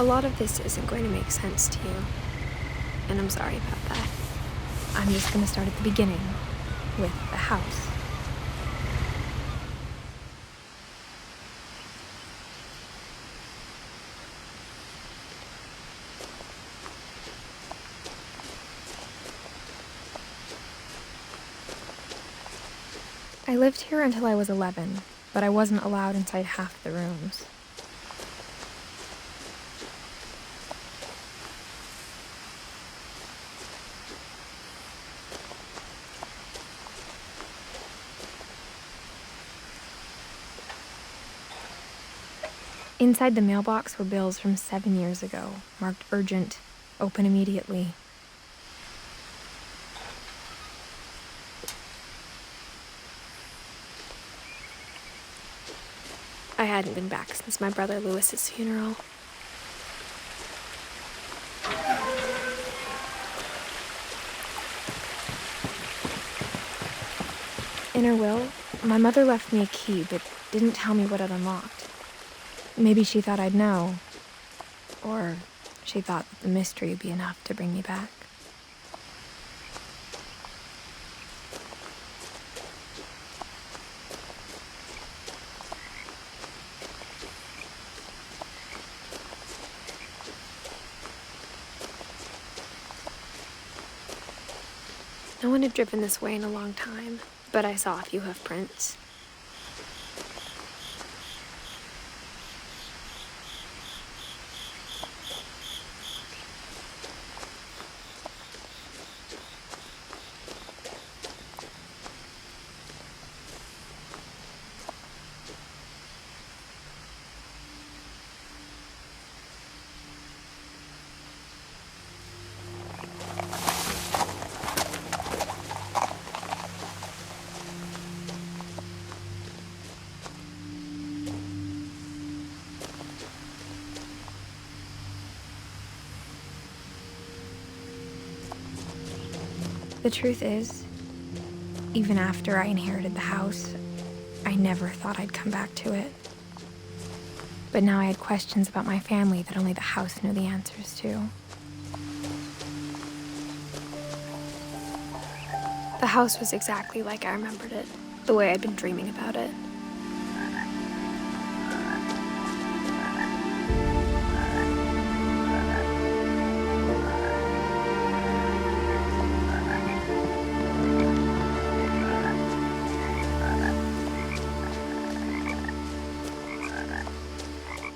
A lot of this isn't going to make sense to you, and I'm sorry about that. I'm just going to start at the beginning, with the house. I lived here until I was 11, but I wasn't allowed inside half the rooms. Inside the mailbox were bills from 7 years ago, marked urgent, open immediately. I hadn't been back since my brother Lewis's funeral. In her will, my mother left me a key, but didn't tell me what it unlocked. Maybe she thought I'd know, or she thought that the mystery would be enough to bring me back. No one had driven this way in a long time, but I saw a few hoof prints. The truth is, even after I inherited the house, I never thought I'd come back to it. But now I had questions about my family that only the house knew the answers to. The house was exactly like I remembered it, the way I'd been dreaming about it.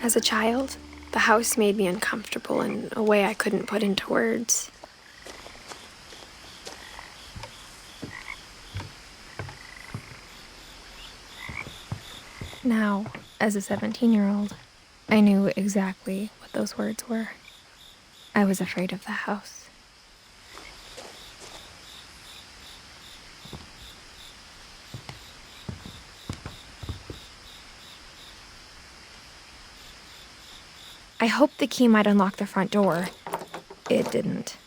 As a child, the house made me uncomfortable in a way I couldn't put into words. Now, as a 17-year-old, I knew exactly what those words were. I was afraid of the house. I hoped the key might unlock the front door. It didn't.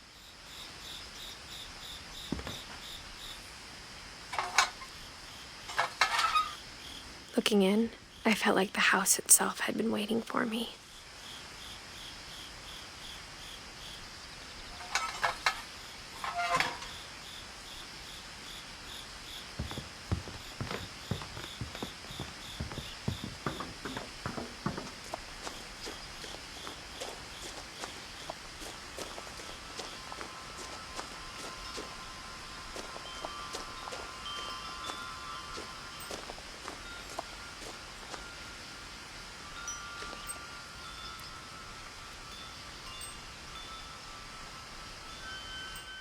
Looking in, I felt like the house itself had been waiting for me.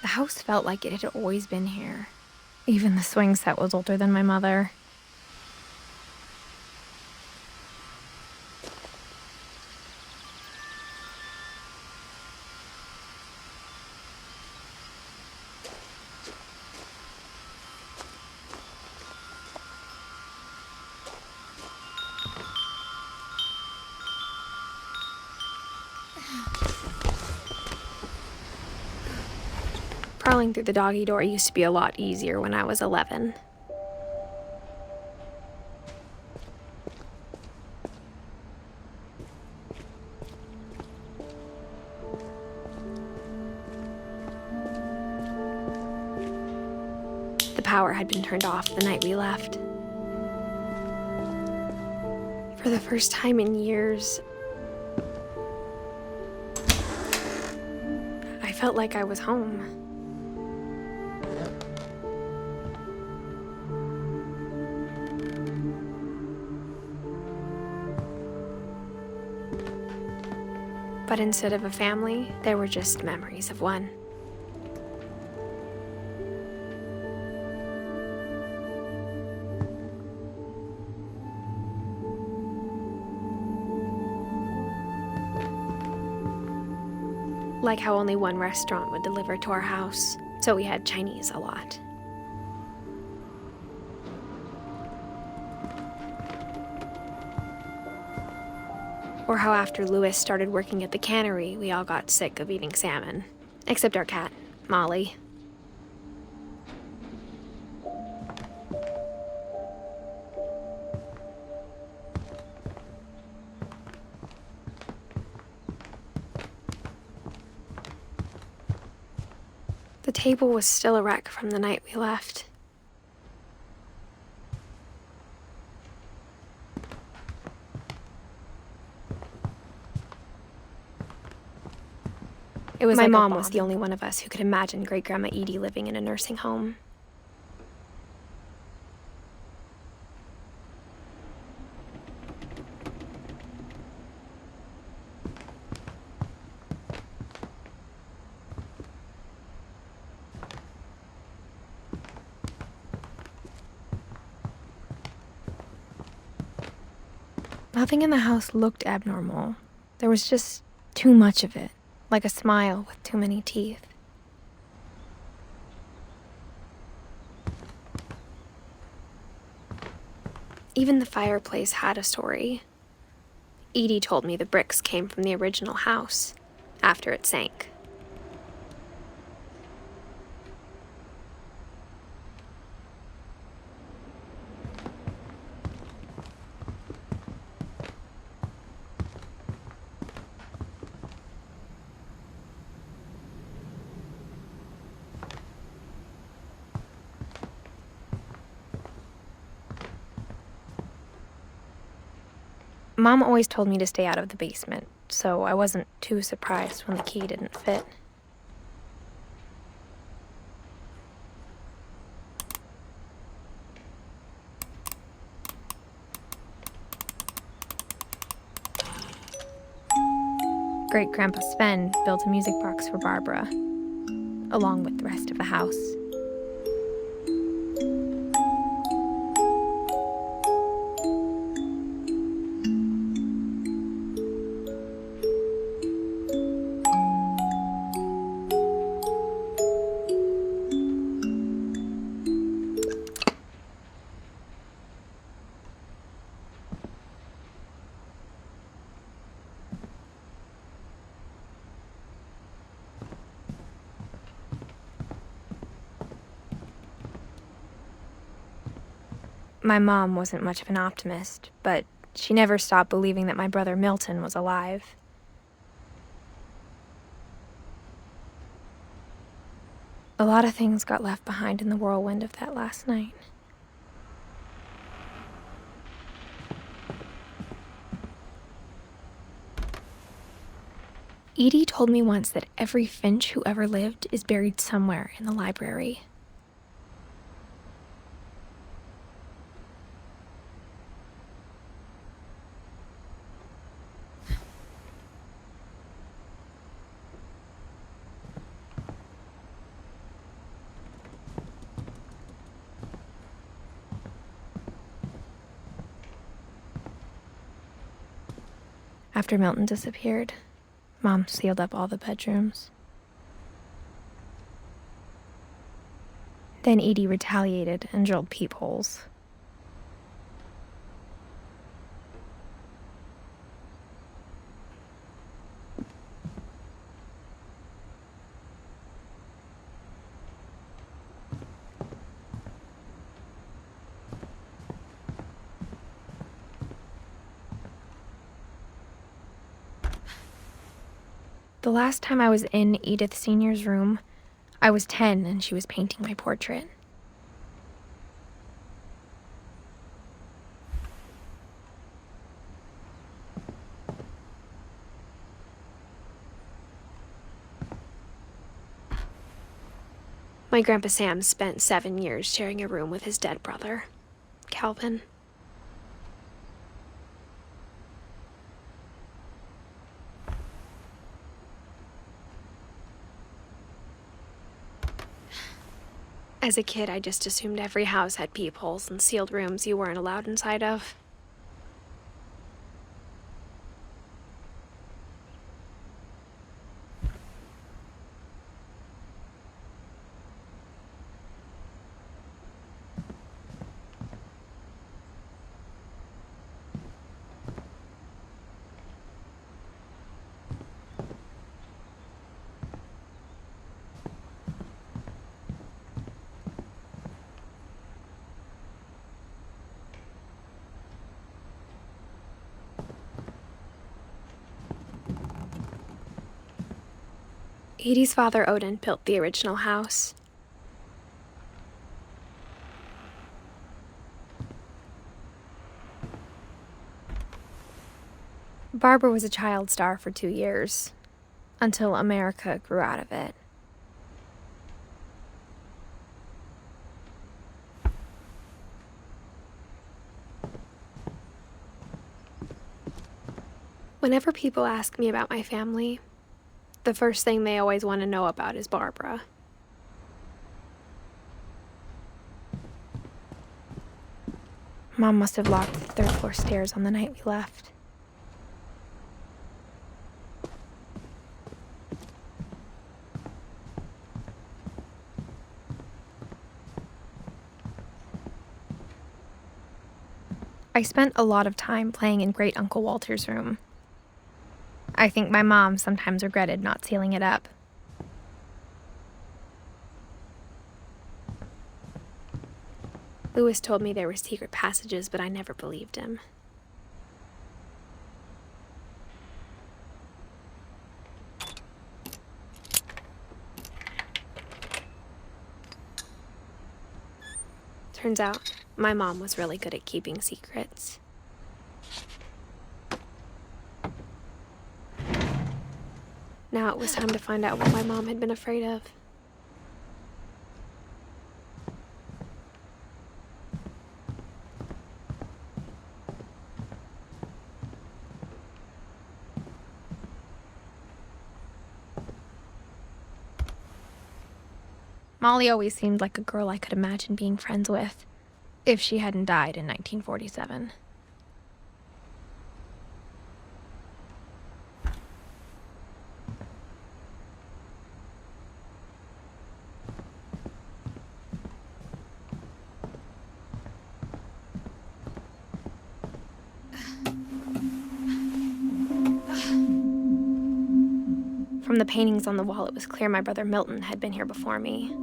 The house felt like it had always been here. Even the swing set was older than my mother. Crawling through the doggy door used to be a lot easier when I was 11. The power had been turned off the night we left. For the first time in years, I felt like I was home. But instead of a family, there were just memories of one. Like how only one restaurant would deliver to our house, so we had Chinese a lot. Or how after Louis started working at the cannery, we all got sick of eating salmon. Except our cat, Molly. The table was still a wreck from the night we left. My mom was the only one of us who could imagine Great-Grandma Edie living in a nursing home. Nothing in the house looked abnormal. There was just too much of it. Like a smile with too many teeth. Even the fireplace had a story. Edie told me the bricks came from the original house, after it sank. Mom always told me to stay out of the basement, so I wasn't too surprised when the key didn't fit. Great-Grandpa Sven built a music box for Barbara, along with the rest of the house. My mom wasn't much of an optimist, but she never stopped believing that my brother Milton was alive. A lot of things got left behind in the whirlwind of that last night. Edie told me once that every Finch who ever lived is buried somewhere in the library. After Milton disappeared, Mom sealed up all the bedrooms. Then Edie retaliated and drilled peepholes. The last time I was in Edith Sr.'s room, I was 10 and she was painting my portrait. My Grandpa Sam spent 7 years sharing a room with his dead brother, Calvin. As a kid, I just assumed every house had peepholes and sealed rooms you weren't allowed inside of. Edie's father, Odin, built the original house. Barbara was a child star for 2 years, until America grew out of it. Whenever people ask me about my family, the first thing they always want to know about is Barbara. Mom must have locked the third-floor stairs on the night we left. I spent a lot of time playing in Great Uncle Walter's room. I think my mom sometimes regretted not sealing it up. Lewis told me there were secret passages, but I never believed him. Turns out, my mom was really good at keeping secrets. Now it was time to find out what my mom had been afraid of. Molly always seemed like a girl I could imagine being friends with, if she hadn't died in 1947. From the paintings on the wall, it was clear my brother Milton had been here before me.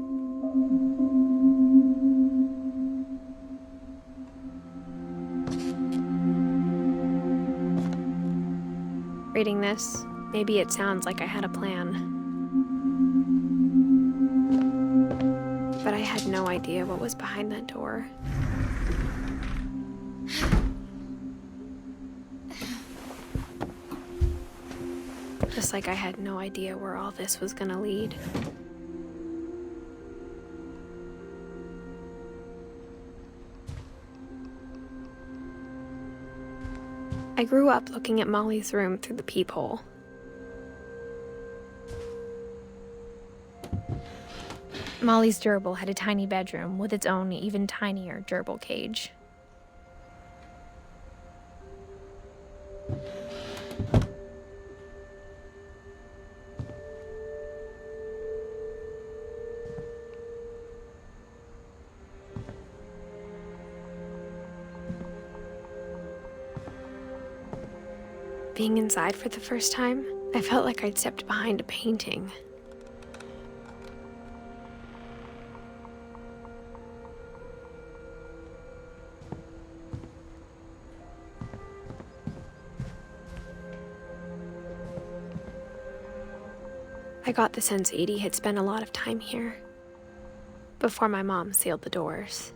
Reading this, maybe it sounds like I had a plan. But I had no idea what was behind that door. Just like I had no idea where all this was gonna lead. I grew up looking at Molly's room through the peephole. Molly's gerbil had a tiny bedroom with its own even tinier gerbil cage. Being inside for the first time, I felt like I'd stepped behind a painting. I got the sense Edie had spent a lot of time here, before my mom sealed the doors.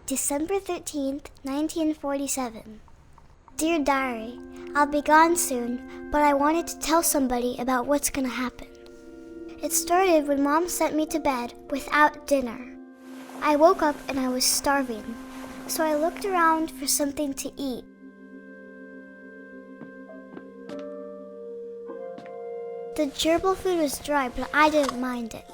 December 13th, 1947. Dear Diary, I'll be gone soon, but I wanted to tell somebody about what's gonna happen. It started when Mom sent me to bed without dinner. I woke up and I was starving, so I looked around for something to eat. The gerbil food was dry, but I didn't mind it.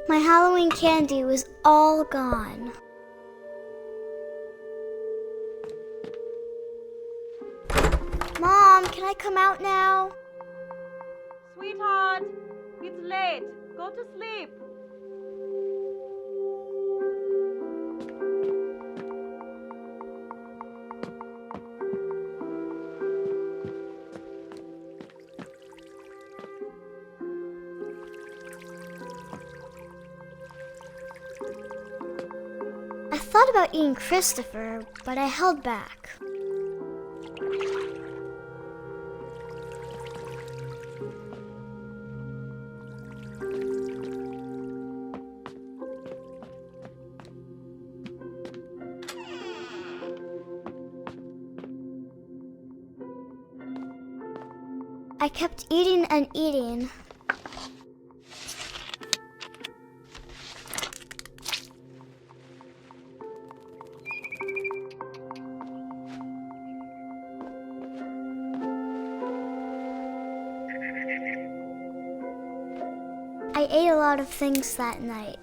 My Halloween candy was all gone. Mom, can I come out now? Sweetheart, it's late. Go to sleep. I thought about eating Christopher, but I held back. I kept eating and eating. I ate a lot of things that night.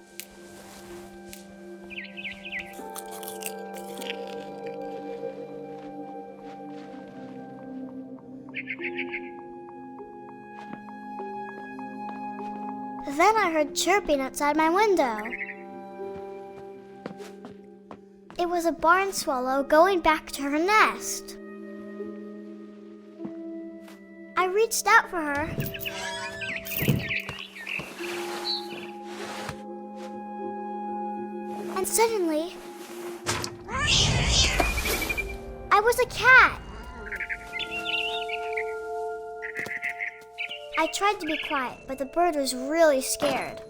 Then I heard chirping outside my window. It was a barn swallow going back to her nest. I reached out for her. And suddenly, I was a cat. I tried to be quiet, but the bird was really scared.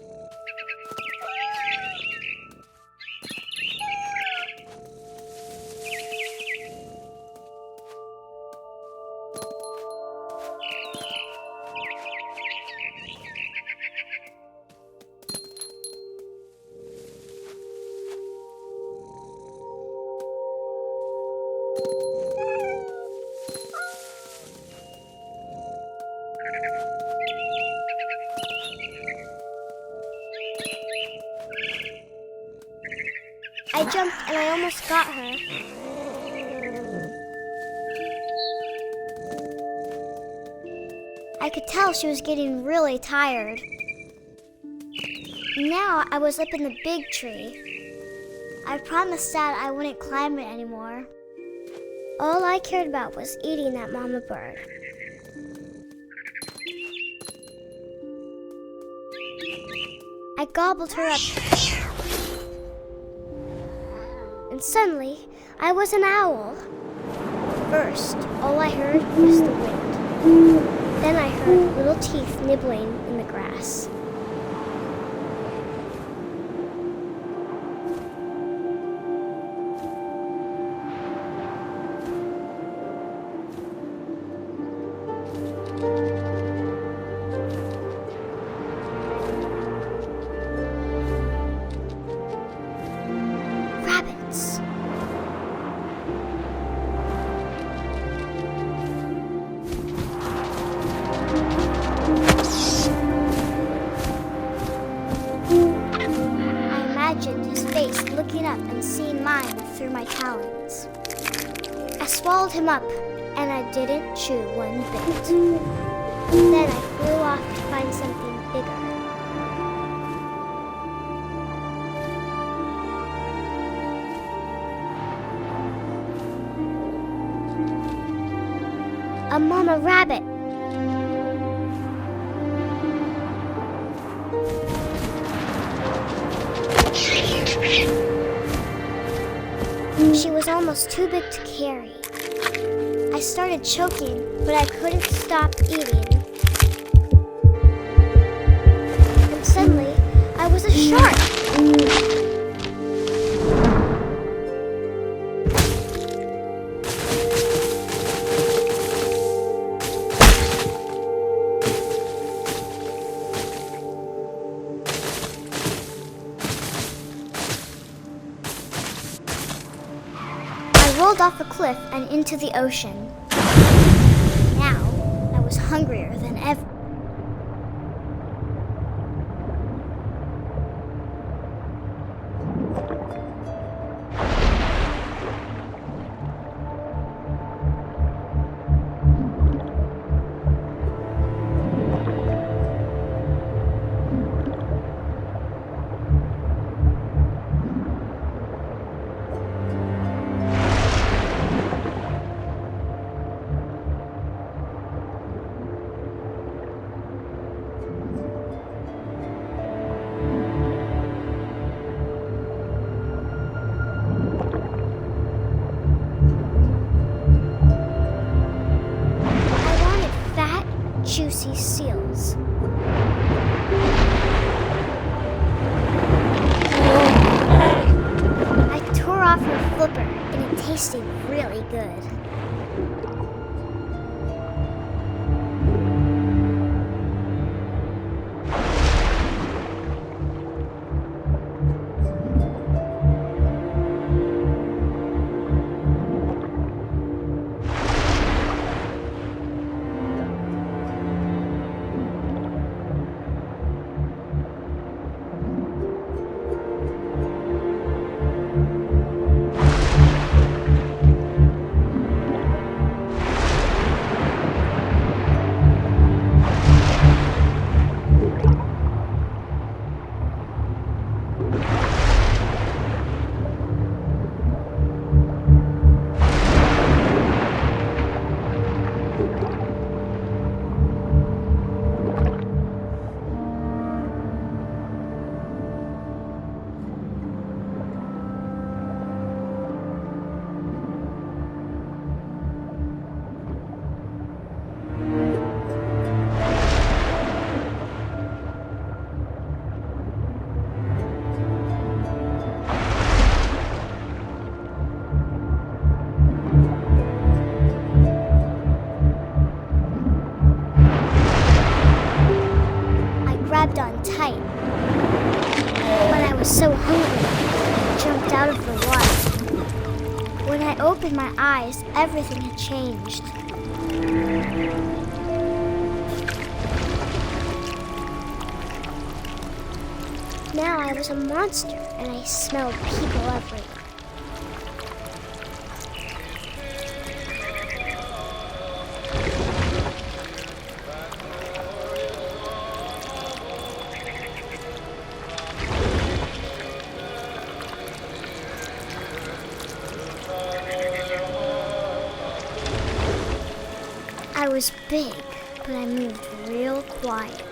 I jumped and I almost got her. I could tell she was getting really tired. Now I was up in the big tree. I promised Dad I wouldn't climb it anymore. All I cared about was eating that mama bird. I gobbled her up. And suddenly, I was an owl. First, all I heard was the wind. Then I heard little teeth nibbling in the grass. Rabbits. I imagined his face looking up and seeing mine through my talons. I swallowed him up, and I didn't chew one bit. Then I flew off to find something bigger. A mama rabbit. She was almost too big to carry. I started choking, but I couldn't stop eating. rolled off a cliff and into the ocean. Now, I was hungrier than ever. Juicy seals. I tore off her flipper and it tasted really good. Grabbed on tight. When I was so hungry, I jumped out of the water. When I opened my eyes, everything had changed. Now I was a monster, and I smelled people everywhere. I was big, but I moved real quiet.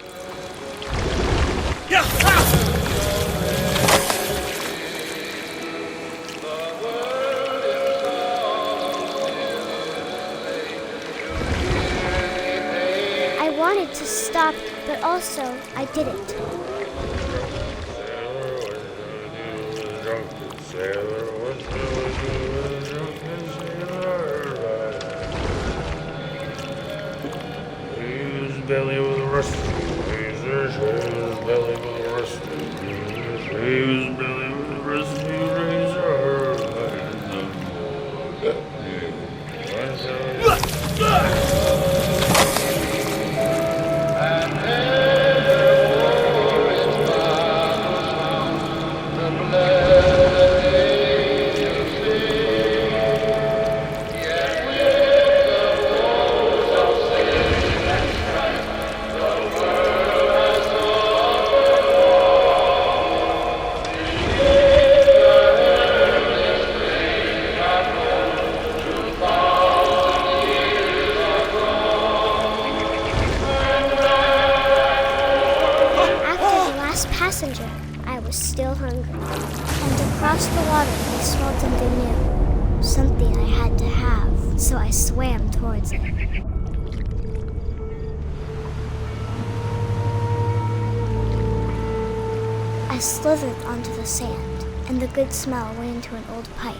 I wanted to stop, but also I didn't. Belly with a rusty razor, his belly with a rusty razor, his belly with a rusty razor. Passenger, I was still hungry, and across the water I smelled something new, something I had to have, so I swam towards it. I slithered onto the sand, and the good smell went into an old pipe.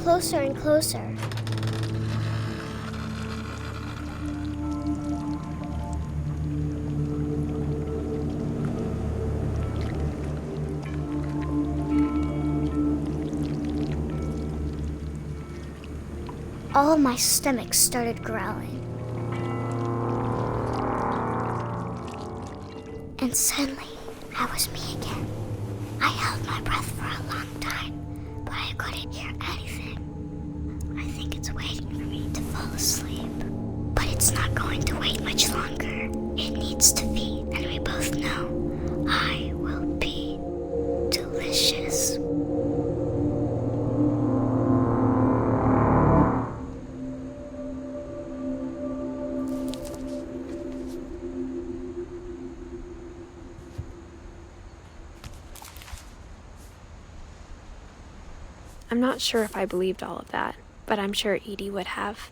closer and closer. All of my stomach started growling. And suddenly, I was me again. I held my breath for a long time, but I couldn't hear anything. I think it's waiting for me to fall asleep. But it's not going to wait much longer. It needs to feed, and we both know I will be delicious. I'm not sure if I believed all of that, but I'm sure Edie would have.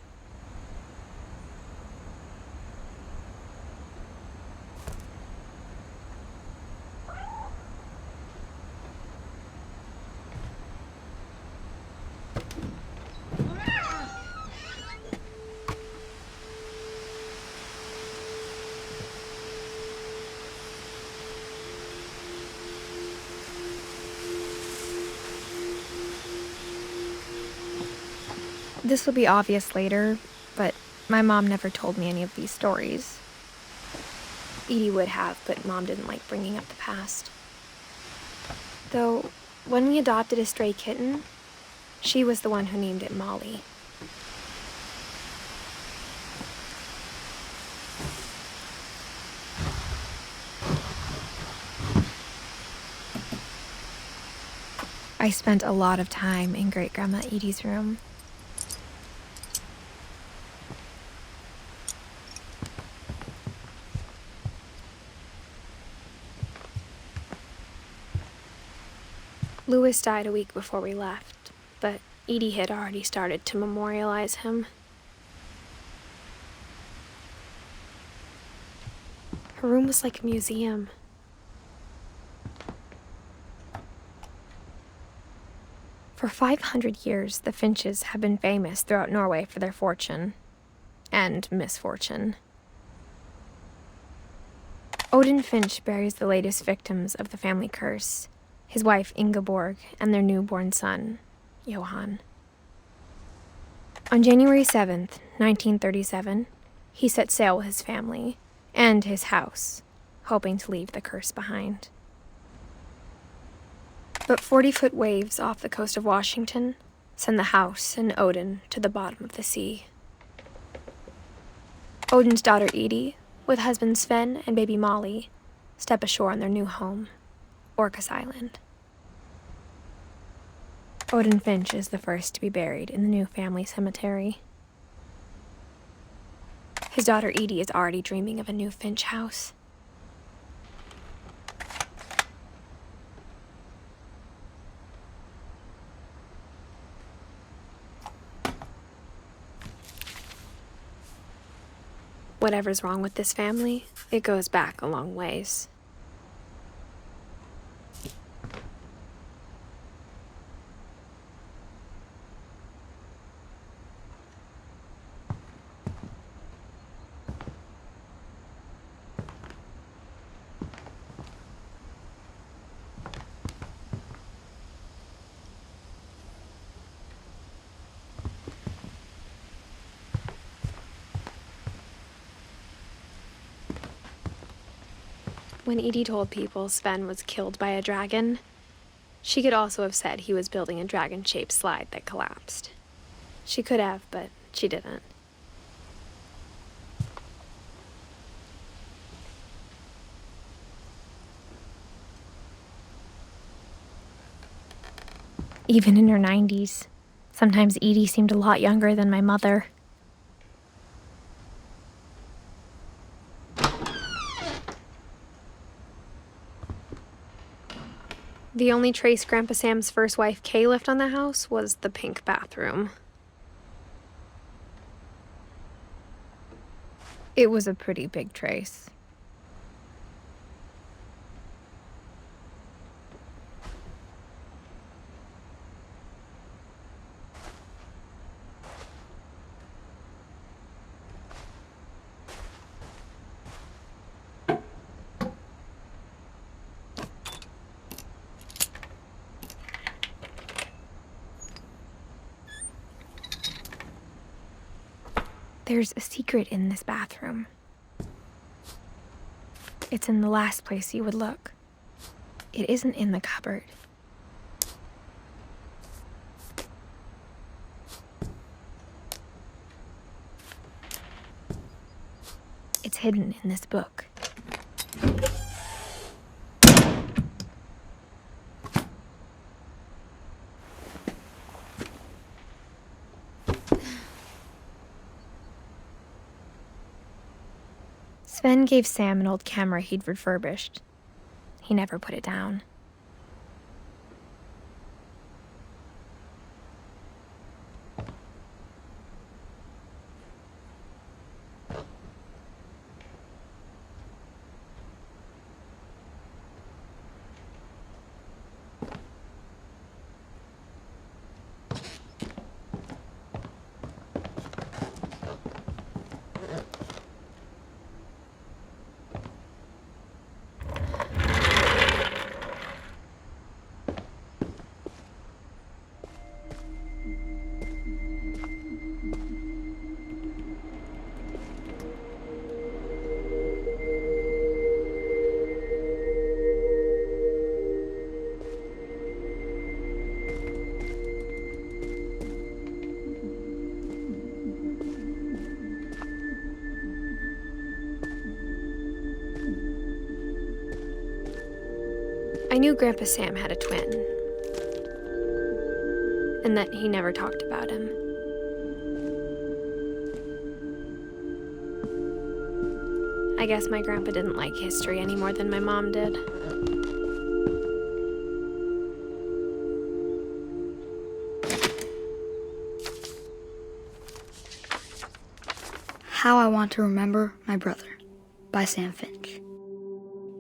This will be obvious later, but my mom never told me any of these stories. Edie would have, but Mom didn't like bringing up the past. Though, when we adopted a stray kitten, she was the one who named it Molly. I spent a lot of time in Great-Grandma Edie's room. Louis died a week before we left, but Edie had already started to memorialize him. Her room was like a museum. For 500 years, the Finches have been famous throughout Norway for their fortune and misfortune. Odin Finch buries the latest victims of the family curse, his wife Ingeborg and their newborn son, Johan. On January 7th, 1937, he set sail with his family and his house, hoping to leave the curse behind. But 40-foot waves off the coast of Washington send the house and Odin to the bottom of the sea. Odin's daughter Edie, with husband Sven and baby Molly, step ashore on their new home, Orcas Island. Odin Finch is the first to be buried in the new family cemetery. His daughter Edie is already dreaming of a new Finch house. Whatever's wrong with this family, it goes back a long ways. When Edie told people Sven was killed by a dragon, she could also have said he was building a dragon-shaped slide that collapsed. She could have, but she didn't. Even in her 90s, sometimes Edie seemed a lot younger than my mother. The only trace Grandpa Sam's first wife, Kay, left on the house was the pink bathroom. It was a pretty big trace. There's a secret in this bathroom. It's in the last place you would look. It isn't in the cupboard. It's hidden in this book. Sven gave Sam an old camera he'd refurbished. He never put it down. I knew Grandpa Sam had a twin, and that he never talked about him. I guess my grandpa didn't like history any more than my mom did. How I Want to Remember My Brother by Sam Finch.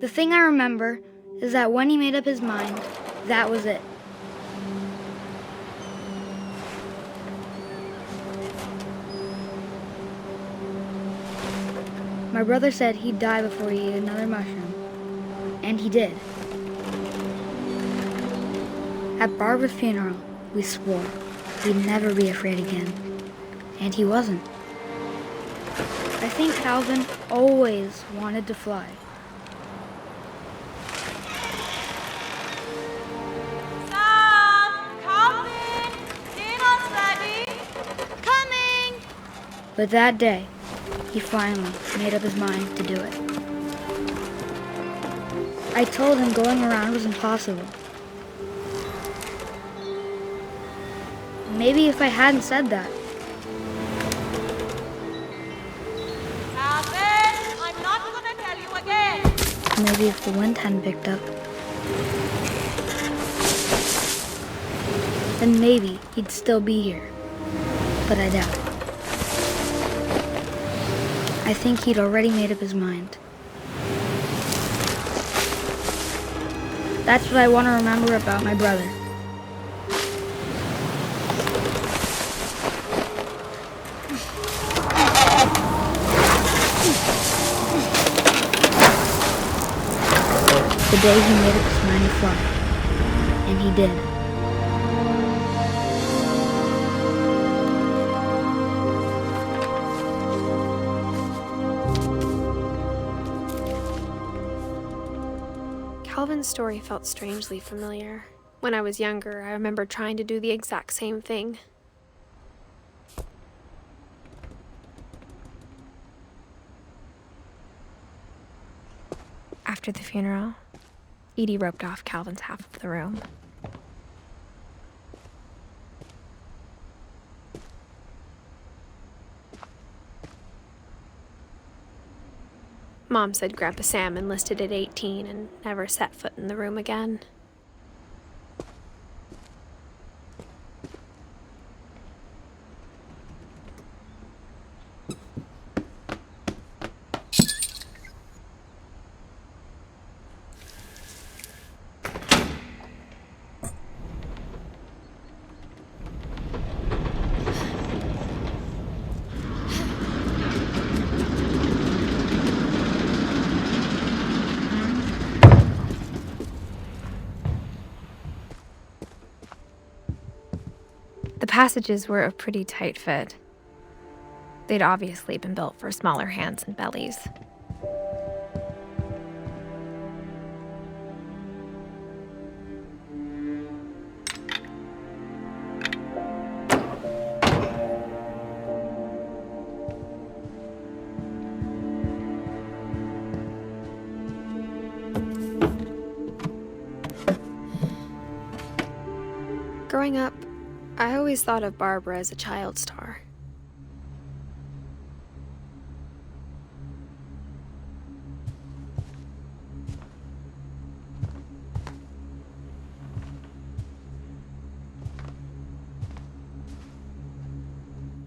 The thing I remember is that when he made up his mind, that was it. My brother said he'd die before he ate another mushroom, and he did. At Barbara's funeral, we swore we'd never be afraid again, and he wasn't. I think Calvin always wanted to fly. But that day, he finally made up his mind to do it. I told him going around was impossible. Maybe if I hadn't said that. Alvin, I'm not gonna tell you again. Maybe if the wind hadn't picked up. Then maybe he'd still be here. But I doubt it. I think he'd already made up his mind. That's what I want to remember about my brother. The day he made up his mind to fly. And he did. Calvin's story felt strangely familiar. When I was younger, I remember trying to do the exact same thing. After the funeral, Edie roped off Calvin's half of the room. Mom said Grandpa Sam enlisted at 18 and never set foot in the room again. The passages were a pretty tight fit. They'd obviously been built for smaller hands and bellies. Growing up, I always thought of Barbara as a child star.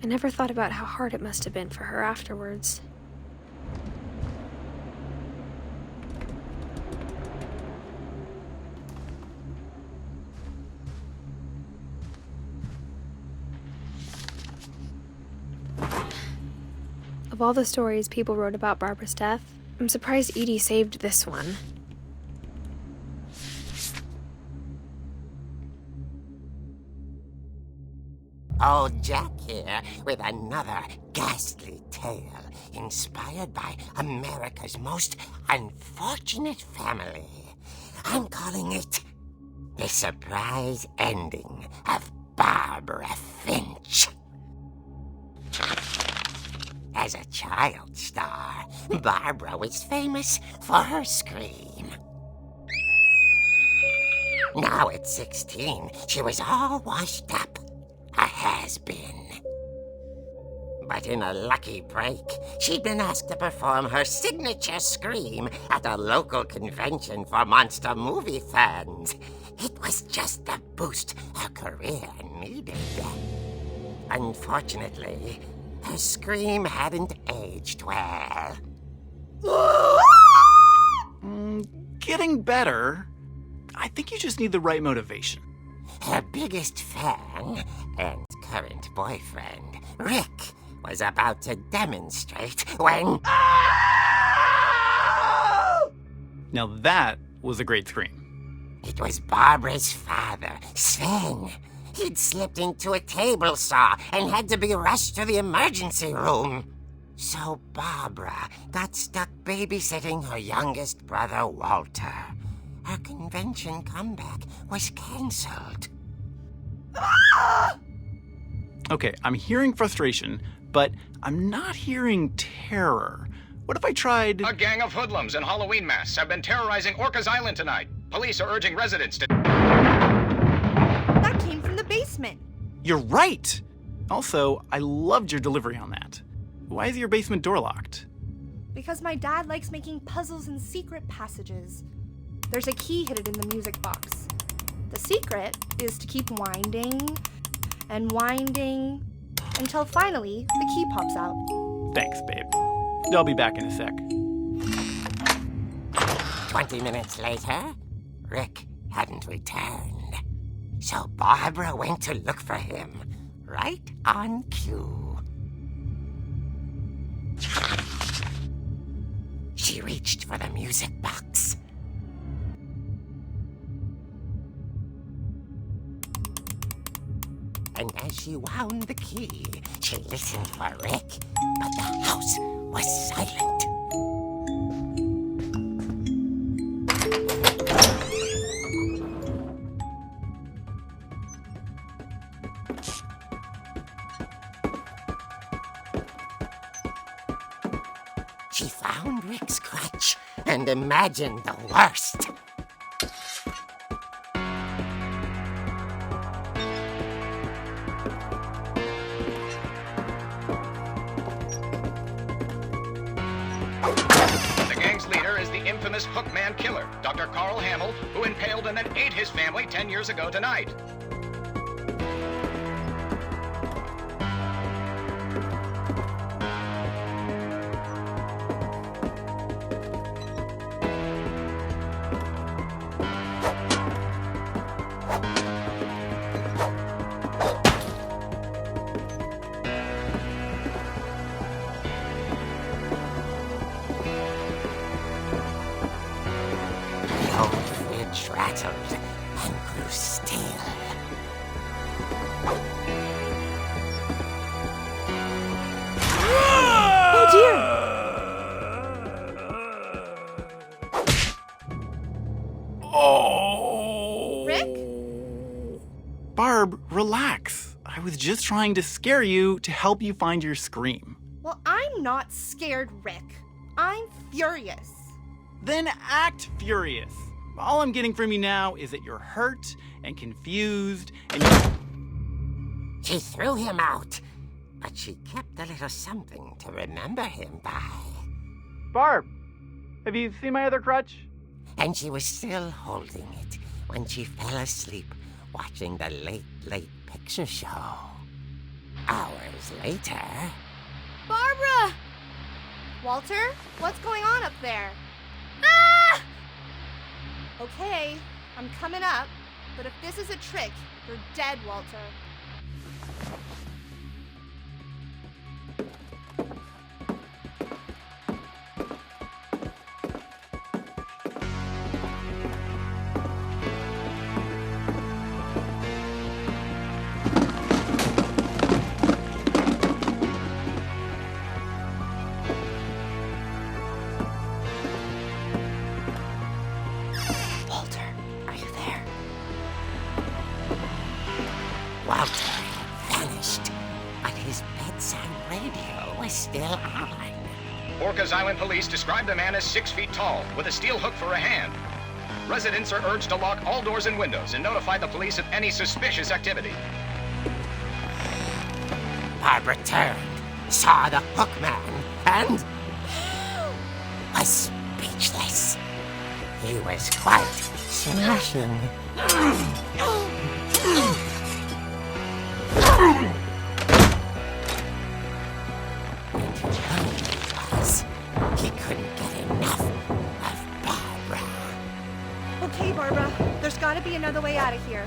I never thought about how hard it must have been for her afterwards. Of all the stories people wrote about Barbara's death, I'm surprised Edie saved this one. Old Jack here with another ghastly tale inspired by America's most unfortunate family. I'm calling it The Surprise Ending of Barbara Finch. As a child star, Barbara was famous for her scream. Now at 16, she was all washed up. A has-been. But in a lucky break, she'd been asked to perform her signature scream at a local convention for monster movie fans. It was just the boost her career needed. Unfortunately, her scream hadn't aged well. Getting better. I think you just need the right motivation. Her biggest fan and current boyfriend, Rick, was about to demonstrate when... Now that was a great scream. It was Barbara's father, Sven. He'd slipped into a table saw and had to be rushed to the emergency room. So Barbara got stuck babysitting her youngest brother, Walter. Her convention comeback was cancelled. Okay, I'm hearing frustration, but I'm not hearing terror. What if I tried... A gang of hoodlums in Halloween masks have been terrorizing Orcas Island tonight. Police are urging residents to... That came from the basement. You're right! Also, I loved your delivery on that. Why is your basement door locked? Because my dad likes making puzzles and secret passages. There's a key hidden in the music box. The secret is to keep winding and winding until finally the key pops out. Thanks, babe. I'll be back in a sec. 20 minutes later, Rick hadn't returned. So Barbara went to look for him, right on cue. She reached for the music box. And as she wound the key, she listened for Rick, but the house was silent. She found Rick's crutch and imagined the worst. The gang's leader is the infamous Hookman killer, Dr. Carl Hamill, who impaled and then ate his family 10 years ago tonight. The old fridge rattled and grew still. was just trying to scare you to help you find your scream. Well, I'm not scared, Rick. I'm furious. Then act furious. All I'm getting from you now is that you're hurt and confused and She threw him out, but she kept a little something to remember him by. Barb, have you seen my other crutch? And she was still holding it when she fell asleep watching the Late Picture Show. Hours later... Barbara! Walter, what's going on up there? Ah! Okay, I'm coming up, but if this is a trick, you're dead, Walter. Walter had vanished, but his bedside radio was still on. Orcas Island police describe the man as 6 feet tall, with a steel hook for a hand. Residents are urged to lock all doors and windows and notify the police of any suspicious activity. Barbara turned, saw the hook man, and was speechless. He was quite smashing. He couldn't get enough of Barbara. Okay, Barbara, there's gotta be another way out of here.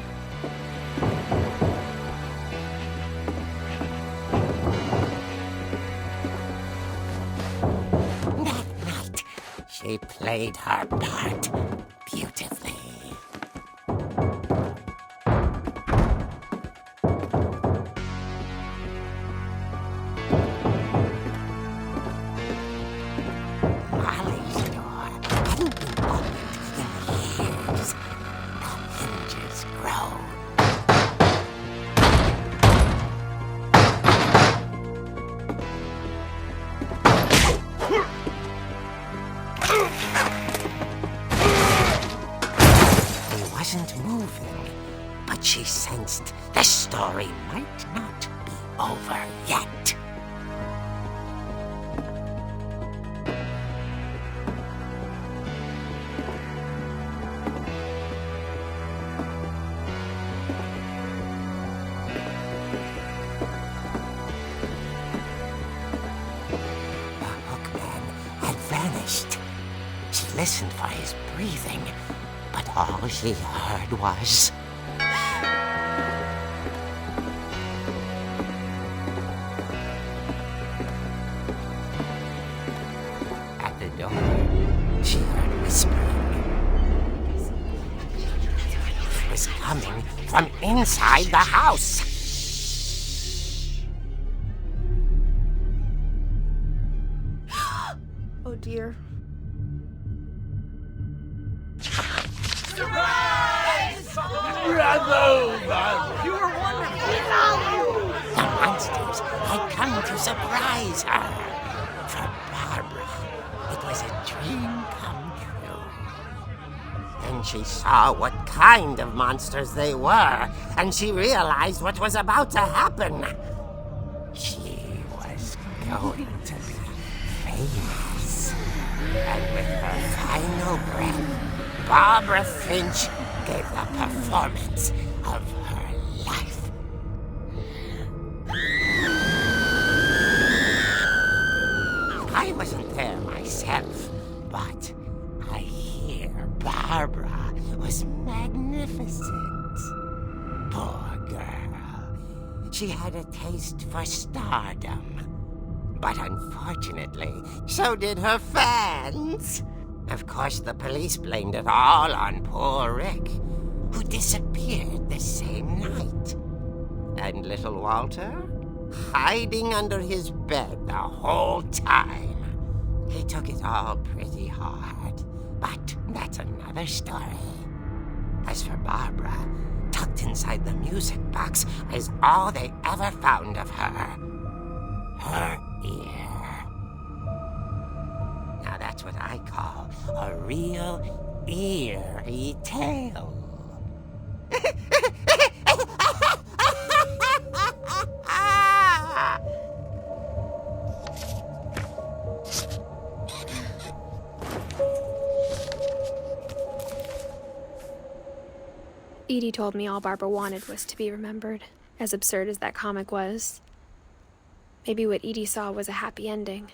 That night, she played her part beautifully. She sensed the story might not be over yet. The hookman had vanished. She listened for his breathing, but all she heard was... She heard whispering. It was coming from inside the house. Oh dear. Surprise! Bravo, Barbara! You were wonderful! The monsters had come to surprise her. For Barbara, it was a dream come true. Then she saw what kind of monsters they were, and she realized what was about to happen. She was going to be famous. And with her final breath, Barbara Finch gave the performance of her life. I wasn't there myself, but I hear Barbara was magnificent. Poor girl. She had a taste for stardom. But unfortunately, so did her fans. Of course, the police blamed it all on poor Rick, who disappeared the same night. And little Walter? Hiding under his bed the whole time. He took it all pretty hard, but that's another story. As for Barbara, tucked inside the music box is all they ever found of her. Her ear. Now that's what I call a real eerie tale. Edie told me all Barbara wanted was to be remembered, as absurd as that comic was. Maybe what Edie saw was a happy ending.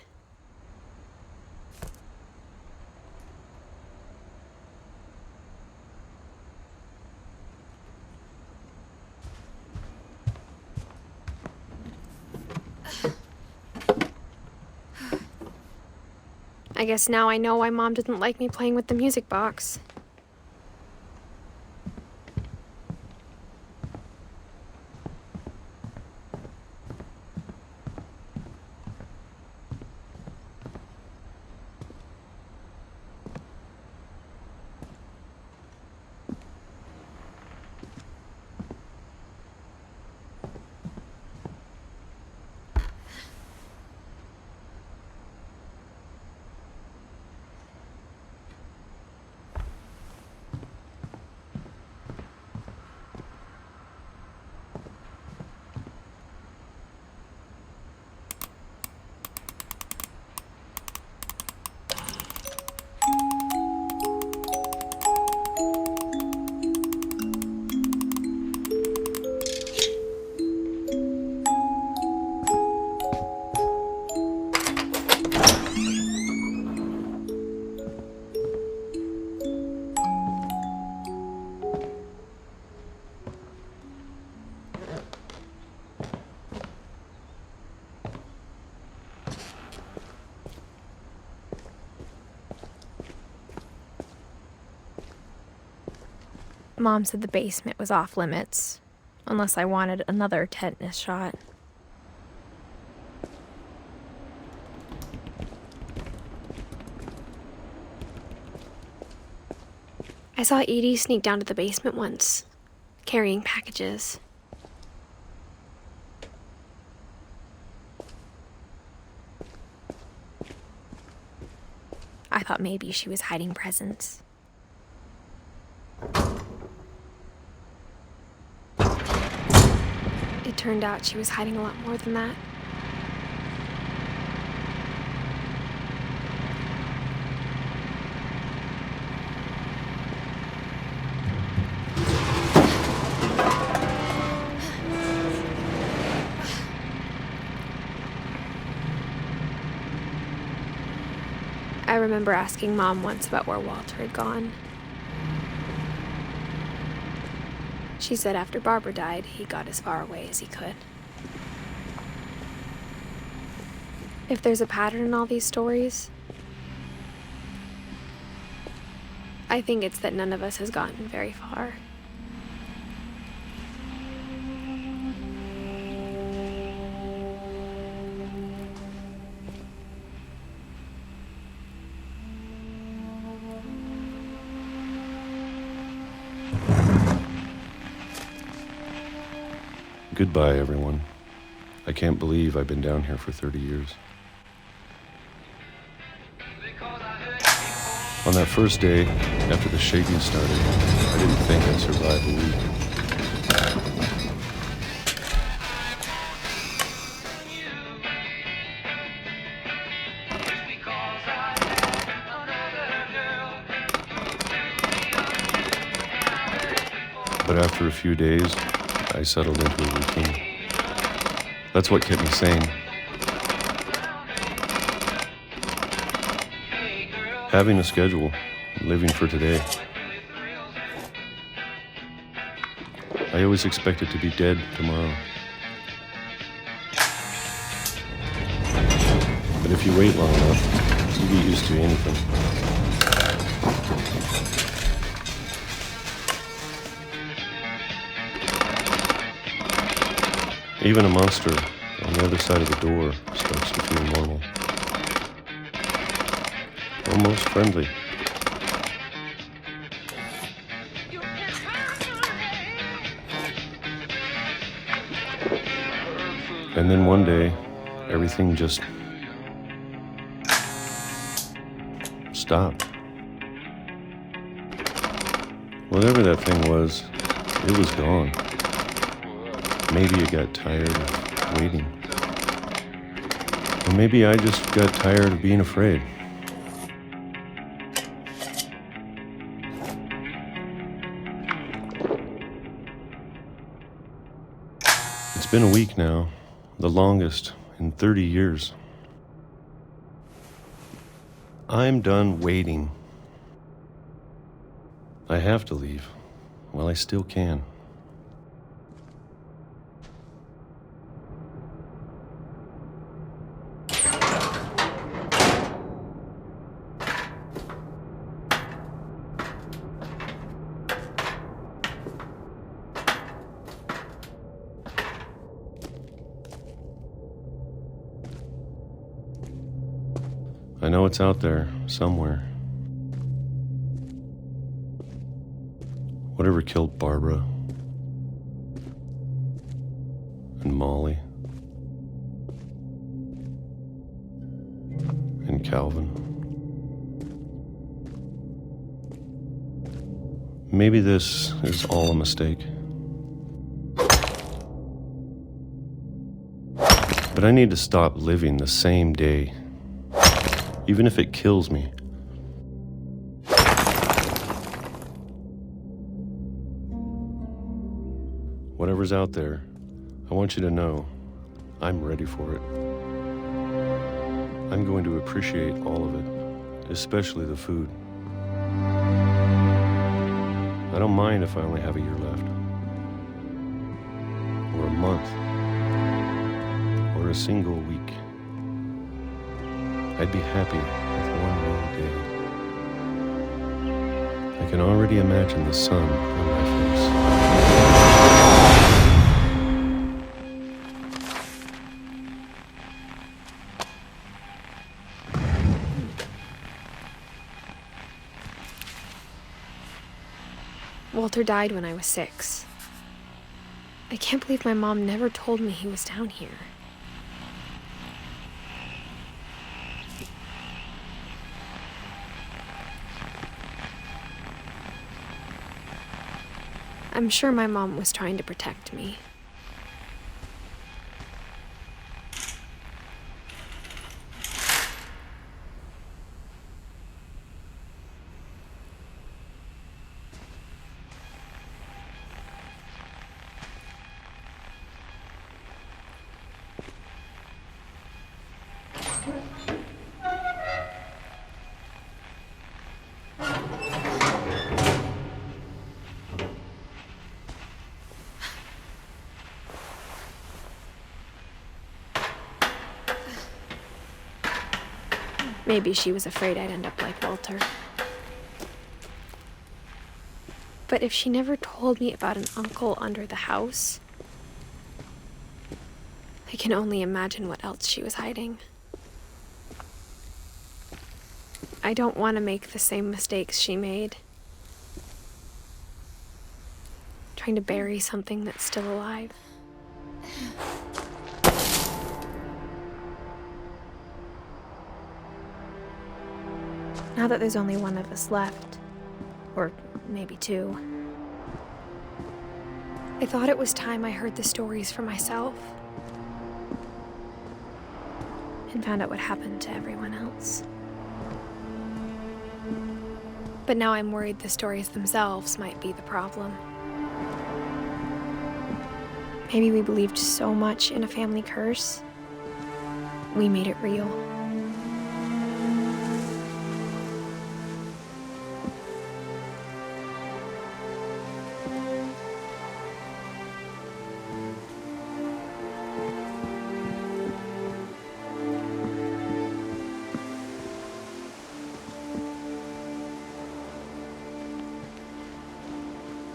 I guess now I know why Mom didn't like me playing with the music box. Mom said the basement was off limits, unless I wanted another tetanus shot. I saw Edie sneak down to the basement once, carrying packages. I thought maybe she was hiding presents. It turned out she was hiding a lot more than that. I remember asking Mom once about where Walter had gone. She said after Barbara died, he got as far away as he could. If there's a pattern in all these stories, I think it's that none of us has gotten very far. Goodbye, everyone. I can't believe I've been down here for 30 years. On that first day, after the shaking started, I didn't think I'd survive a week. But after a few days, I settled into a routine. That's what kept me sane. Having a schedule, living for today. I always expected to be dead tomorrow. But if you wait long enough, you get used to anything. Even a monster on the other side of the door starts to feel normal. Almost friendly. And then one day, everything just stopped. Whatever that thing was, it was gone. Maybe it got tired of waiting. Or maybe I just got tired of being afraid. It's been a week now, the longest in 30 years. I'm done waiting. I have to leave while I still can. I know it's out there, somewhere. Whatever killed Barbara and Molly and Calvin. Maybe this is all a mistake. But I need to stop living the same day. Even if it kills me. Whatever's out there, I want you to know I'm ready for it. I'm going to appreciate all of it, especially the food. I don't mind if I only have a year left, or a month, or a single week. I'd be happy with one more day. I can already imagine the sun on my face. Walter died when I was 6. I can't believe my mom never told me he was down here. I'm sure my mom was trying to protect me. Maybe she was afraid I'd end up like Walter. But if she never told me about an uncle under the house, I can only imagine what else she was hiding. I don't want to make the same mistakes she made. Trying to bury something that's still alive. Now that there's only one of us left, or maybe 2, I thought it was time I heard the stories for myself and found out what happened to everyone else. But now I'm worried the stories themselves might be the problem. Maybe we believed so much in a family curse, we made it real.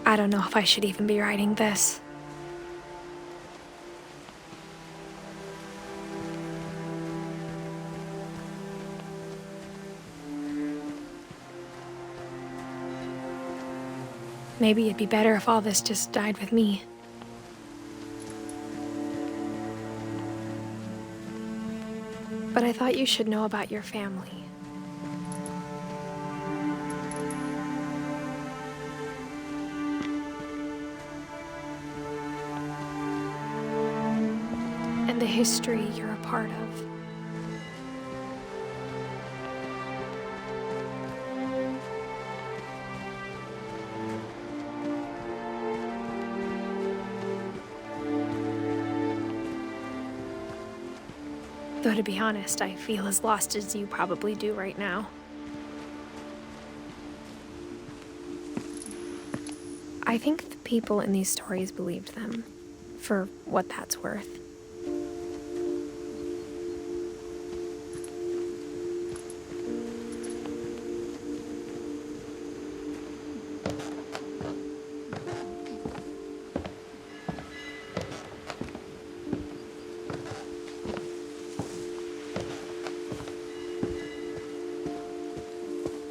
I don't know if I should even be writing this. Maybe it'd be better if all this just died with me. But I thought you should know about your family. And the history you're a part of. Though to be honest, I feel as lost as you probably do right now. I think the people in these stories believed them, for what that's worth.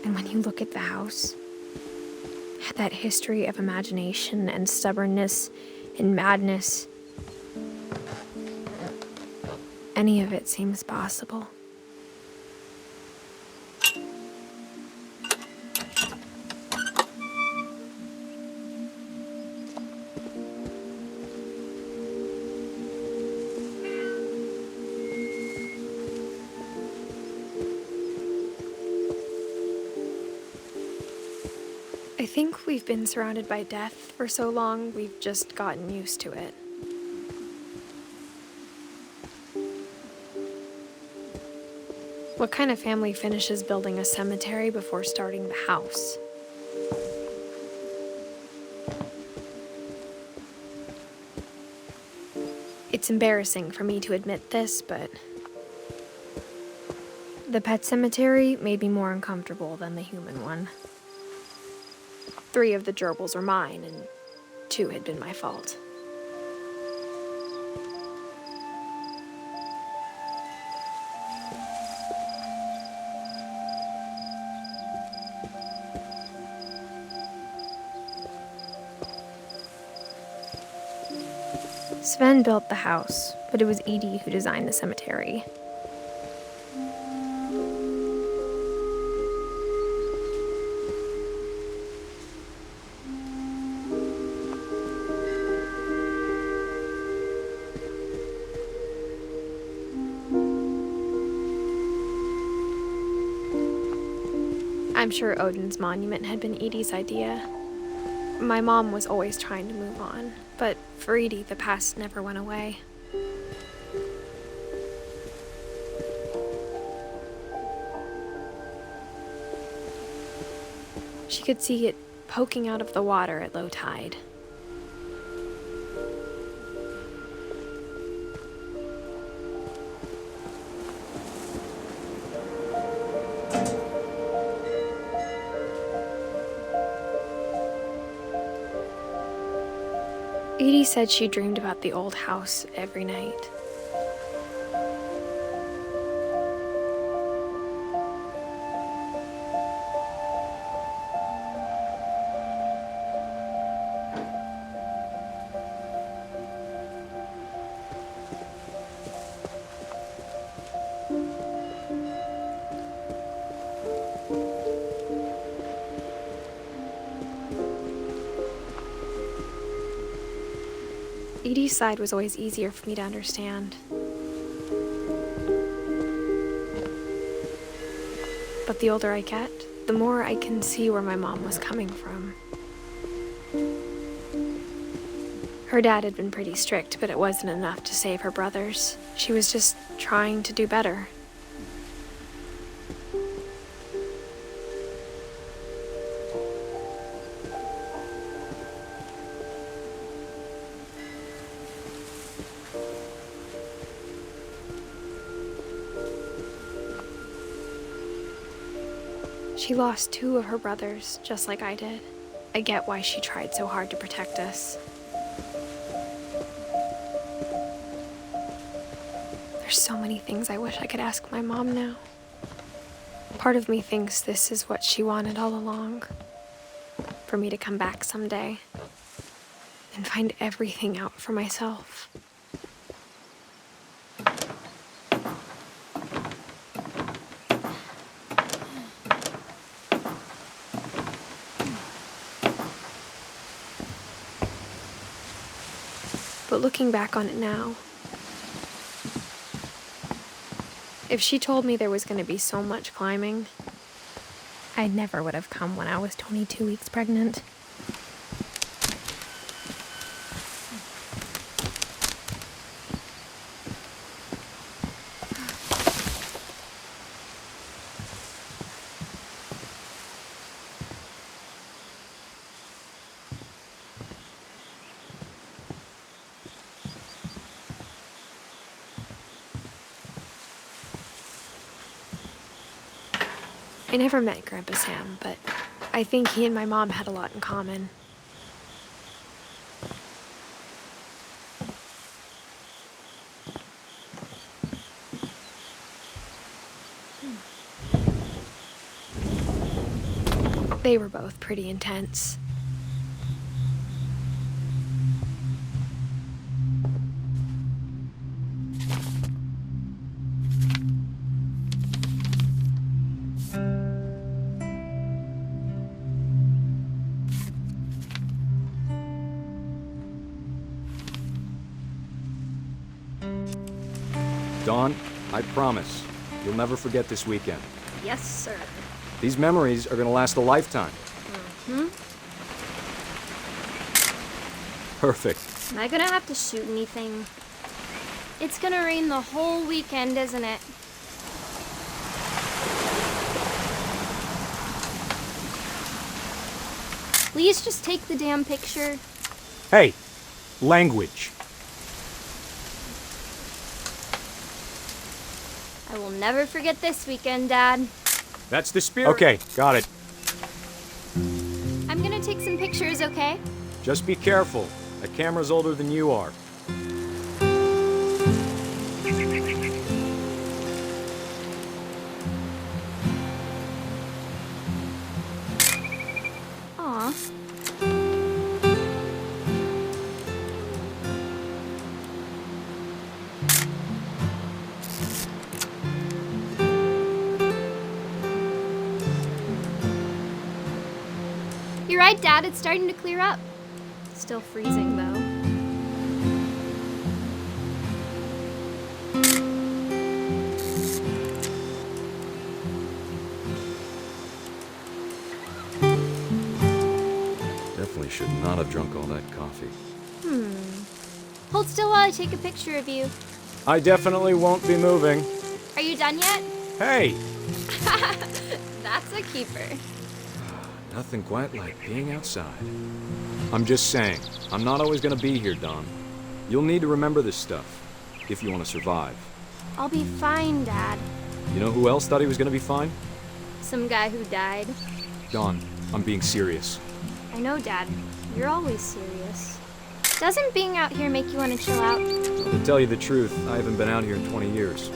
And when you look at the house, that history of imagination and stubbornness and madness, any of it seems possible. I think we've been surrounded by death for so long, we've just gotten used to it. What kind of family finishes building a cemetery before starting the house? It's embarrassing for me to admit this, but the pet cemetery made me more uncomfortable than the human one. 3 of the gerbils are mine, and 2 had been my fault. Sven built the house, but it was Edie who designed the cemetery. I'm sure Odin's monument had been Edie's idea. My mom was always trying to move on, but for Edie, the past never went away. She could see it poking out of the water at low tide. Edie said she dreamed about the old house every night. Edie's side was always easier for me to understand. But the older I get, the more I can see where my mom was coming from. Her dad had been pretty strict, but it wasn't enough to save her brothers. She was just trying to do better. She lost 2 of her brothers, just like I did. I get why she tried so hard to protect us. There's so many things I wish I could ask my mom now. Part of me thinks this is what she wanted all along. For me to come back someday and find everything out for myself. But looking back on it now, if she told me there was going to be so much climbing, I never would have come when I was 22 weeks pregnant. I never met Grandpa Sam, but I think he and my mom had a lot in common. They were both pretty intense. Dawn, I promise, you'll never forget this weekend. Yes, sir. These memories are gonna last a lifetime. Perfect. Am I gonna have to shoot anything? It's gonna rain the whole weekend, isn't it? Please just take the damn picture. Hey, language. I will never forget this weekend, Dad. That's the spirit. Okay, got it. I'm gonna take some pictures, okay? Just be careful. That camera's older than you are. Aw. You're right, Dad. It's starting to clear up. Still freezing, though. Definitely should not have drunk all that coffee. Hold still while I take a picture of you. I definitely won't be moving. Are you done yet? Hey! That's a keeper. Nothing quite like being outside. I'm just saying, I'm not always gonna be here, Dawn. You'll need to remember this stuff, if you want to survive. I'll be fine, Dad. You know who else thought he was gonna be fine? Some guy who died. Dawn, I'm being serious. I know, Dad. You're always serious. Doesn't being out here make you want to chill out? To tell you the truth, I haven't been out here in 20 years.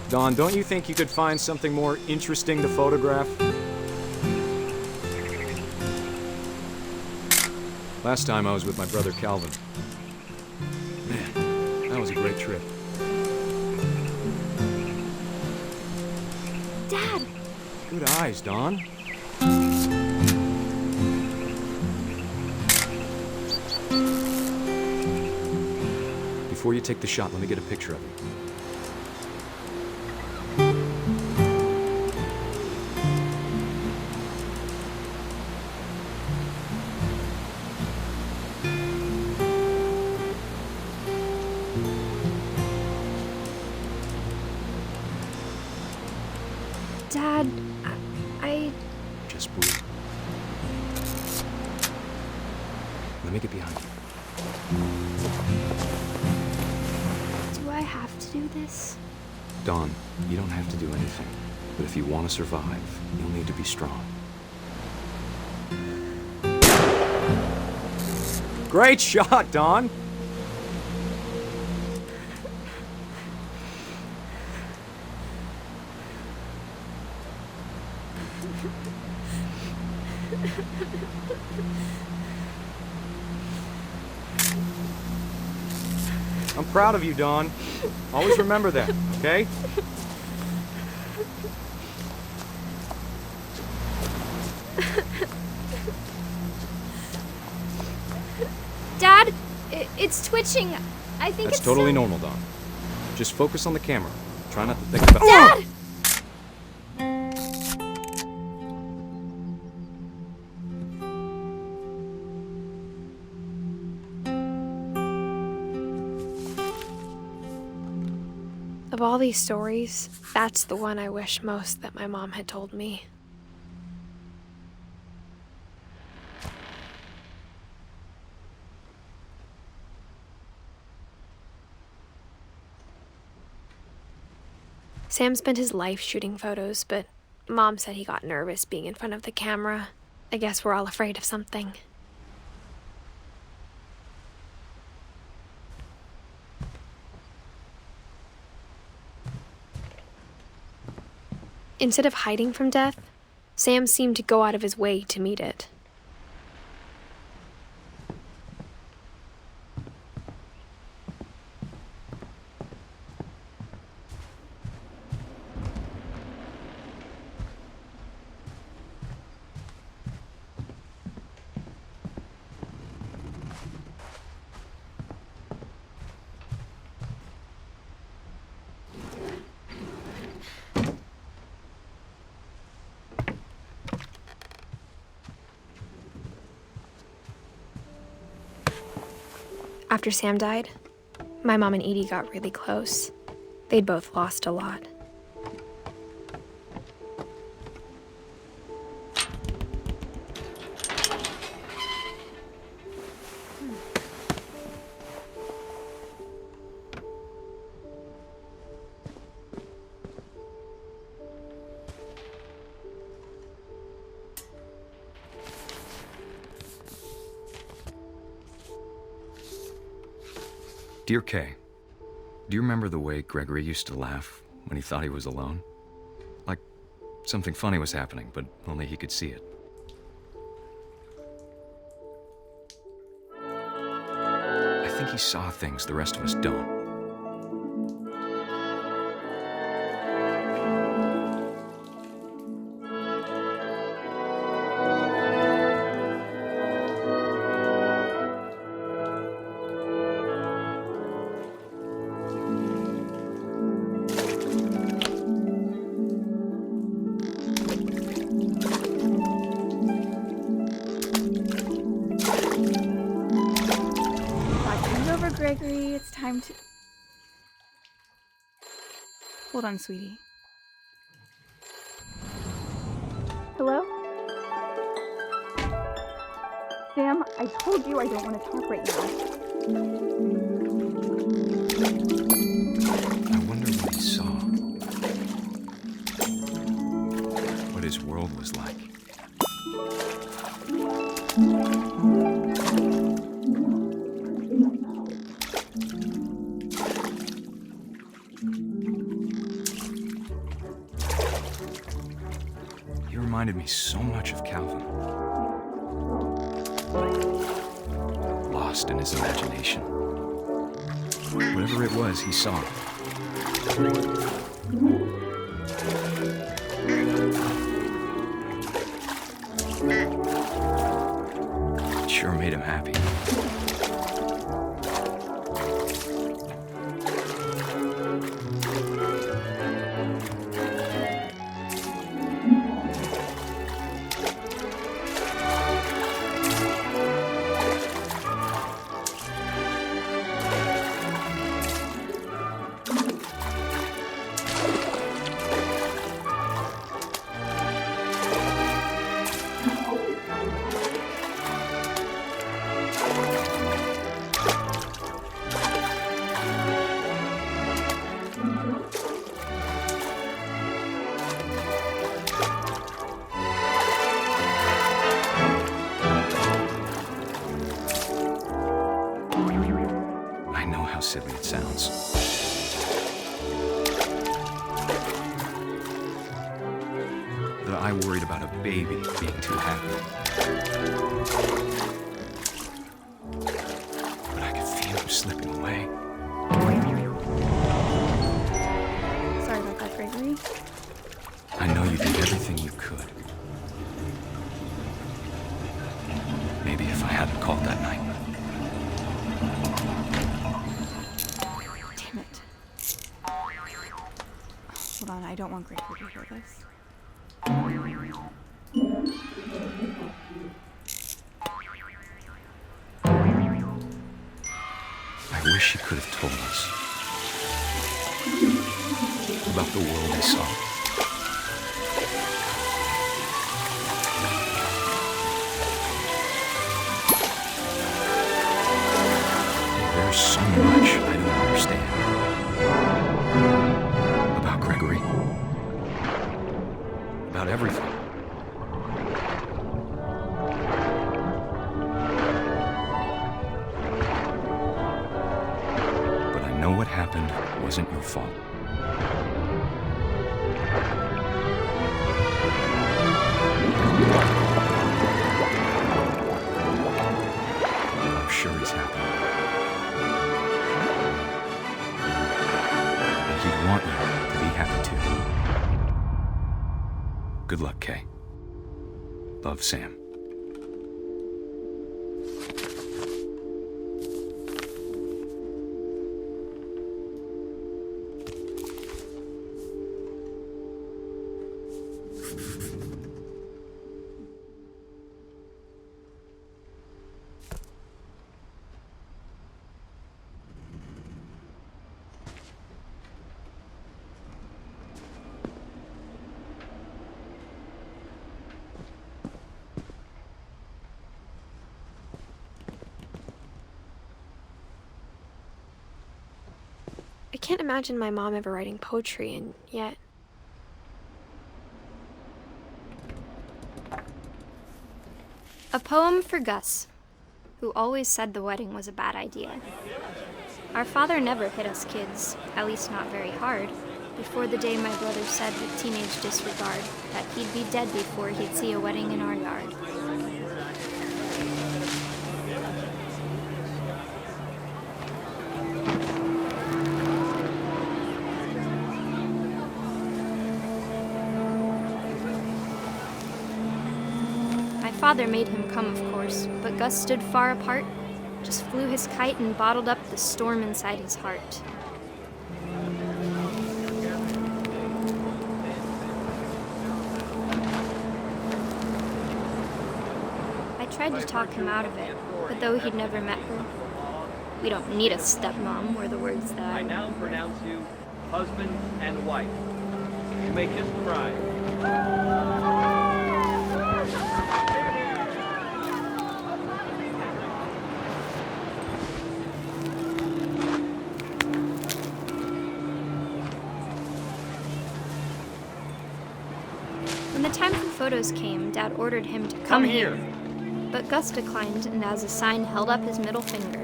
Dawn, don't you think you could find something more interesting to photograph? Last time I was with my brother Calvin. Man, that was a great trip. Dad! Good eyes, Dawn. Before you take the shot, let me get a picture of you. Dad, I... Just breathe. Let me get behind you. Do I have to do this? Dawn, you don't have to do anything. But if you want to survive, you'll need to be strong. Great shot, Dawn! I'm proud of you, Dawn. Always remember that, okay? It's twitching. I think That's it's totally normal, Don. Just focus on the camera. Try not to think about... Dad! Of all these stories, that's the one I wish most that my mom had told me. Sam spent his life shooting photos, but Mom said he got nervous being in front of the camera. I guess we're all afraid of something. Instead of hiding from death, Sam seemed to go out of his way to meet it. After Sam died, my mom and Edie got really close. They'd both lost a lot. Dear Kay, do you remember the way Gregory used to laugh when he thought he was alone? Like something funny was happening, but only he could see it. I think he saw things the rest of us don't. Gregory, it's time to... Hold on, sweetie. Hello? Sam, I told you I don't want to talk right now. I wonder what he saw. What his world was like. Reminded me so much of Calvin. Lost in his imagination. Whatever it was, he saw. It sure made him happy. How silly it sounds. That I worried about a baby being too happy. But I could feel him slipping away. Sorry about that, Gregory. I know you did everything you could. Maybe if I hadn't called that night. Hold on, I don't want Gregory to hear this. I wish he could have told us about the world he saw. There's so much I don't understand about Gregory, about everything. But I know what happened wasn't your fault. I'm sure he's happy. And he'd want you to be happy too. Good luck, Kay. Love, Sam. I can't imagine my mom ever writing poetry, and yet... A poem for Gus, who always said the wedding was a bad idea. Our father never hit us kids, at least not very hard, before the day my brother said with teenage disregard that he'd be dead before he'd see a wedding in our yard. Father made him come, of course, but Gus stood far apart, just flew his kite and bottled up the storm inside his heart. I tried to talk him out of it, but though he'd never met her, "We don't need a stepmom," were the words that I now pronounce you husband and wife. You may kiss the bride. When the time for photos came, Dad ordered him to come here. But Gus declined, and as a sign held up his middle finger.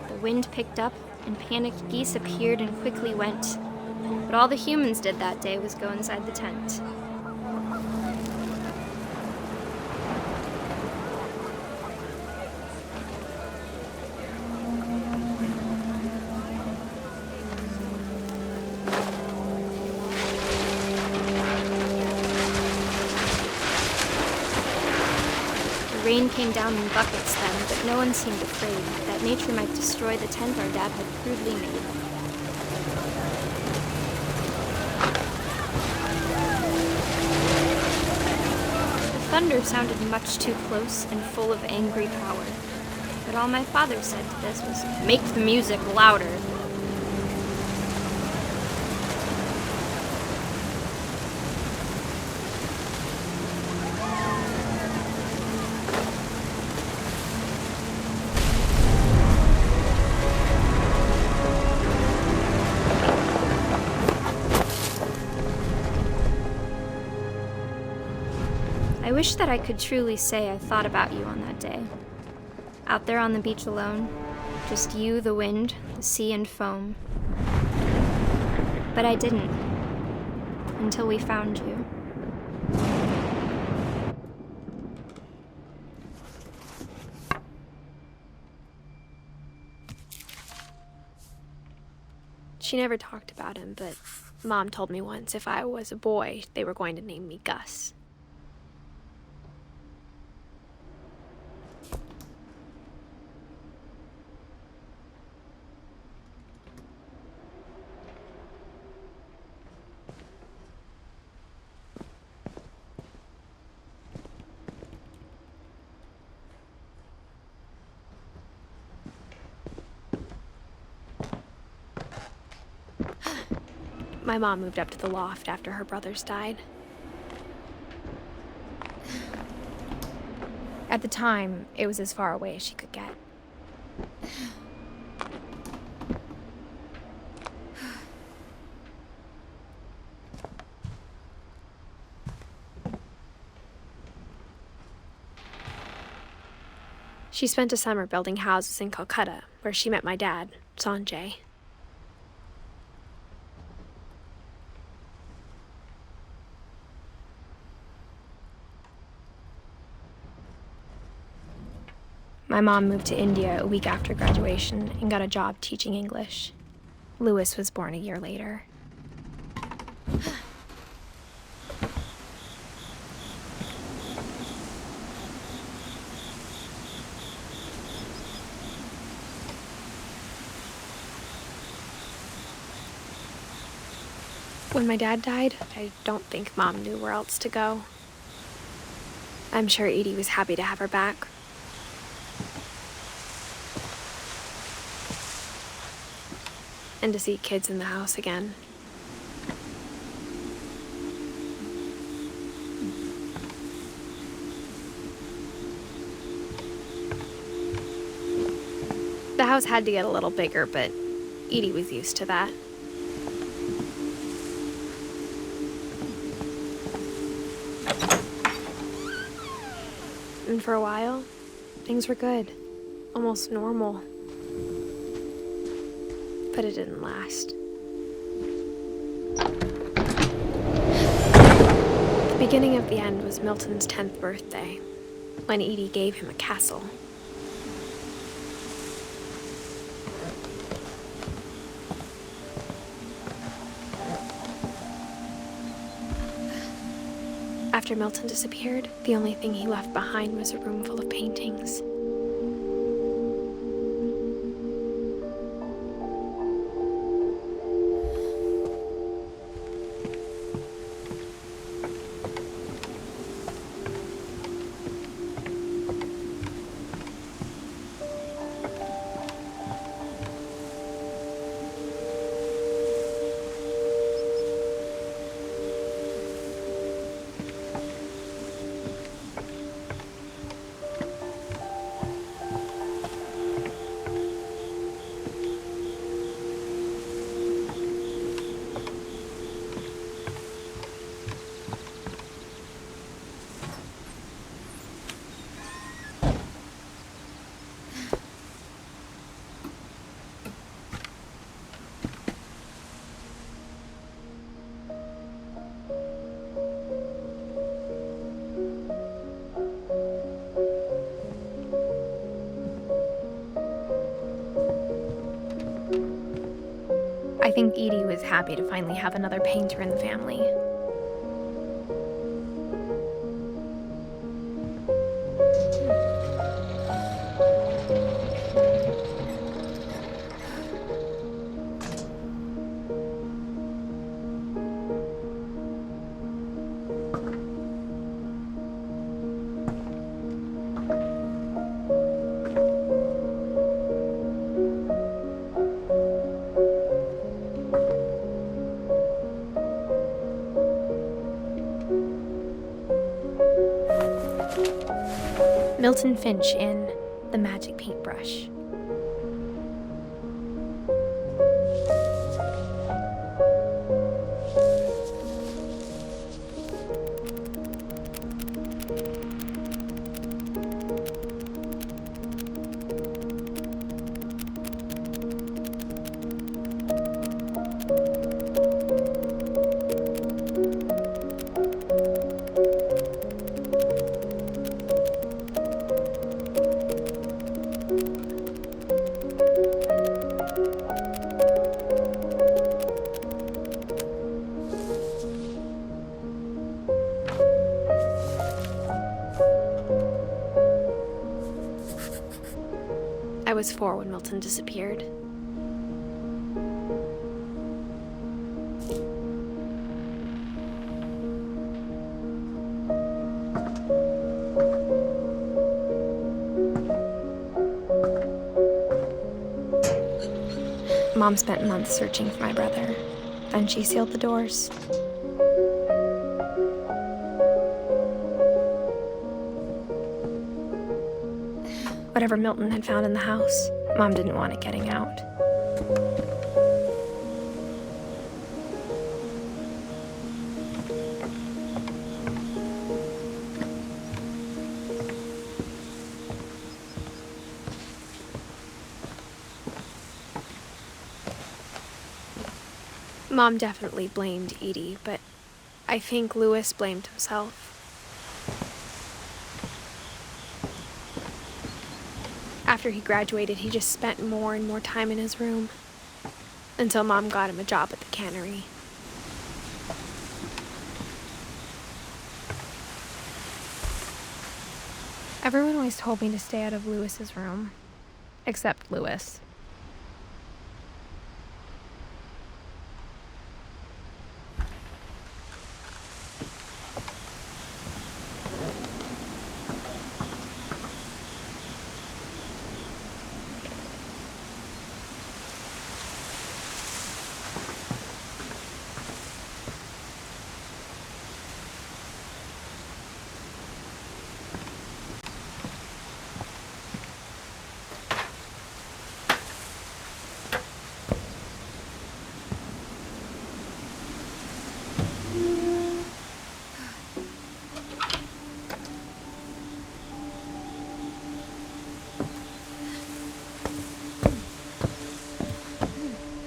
The wind picked up, and panicked geese appeared and quickly went. But all the humans did that day was go inside the tent. Rain came down in buckets then, but no one seemed afraid that nature might destroy the tent our dad had crudely made. The thunder sounded much too close and full of angry power, but all my father said to this was, "Make the music louder." I wish that I could truly say I thought about you on that day. Out there on the beach alone, just you, the wind, the sea, and foam. But I didn't, until we found you. She never talked about him, but Mom told me once if I was a boy, they were going to name me Gus. My mom moved up to the loft after her brothers died. At the time, it was as far away as she could get. She spent a summer building houses in Calcutta, where she met my dad, Sanjay. My mom moved to India a week after graduation and got a job teaching English. Louis was born a year later. When my dad died, I don't think Mom knew where else to go. I'm sure Edie was happy to have her back. And to see kids in the house again. The house had to get a little bigger, but Edie was used to that. And for a while, things were good, almost normal. But it didn't last. The beginning of the end was Milton's 10th birthday, when Edie gave him a castle. After Milton disappeared, the only thing he left behind was a room full of paintings. I think Edie was happy to finally have another painter in the family. Milton Finch in The Magic Paintbrush. I was 4 when Milton disappeared. Mom spent months searching for my brother. Then she sealed the doors. Whatever Milton had found in the house, Mom didn't want it getting out. Mom definitely blamed Edie, but I think Louis blamed himself. After he graduated, he just spent more and more time in his room, until Mom got him a job at the cannery. Everyone always told me to stay out of Louis's room, except Louis.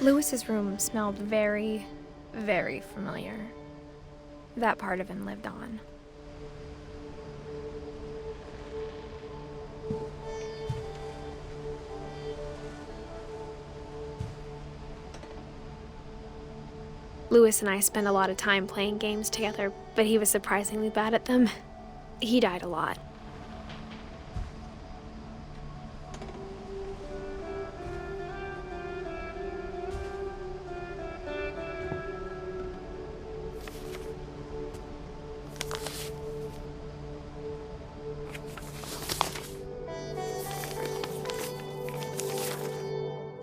Louis's room smelled very, very familiar. That part of him lived on. Louis and I spent a lot of time playing games together, but he was surprisingly bad at them. He died a lot.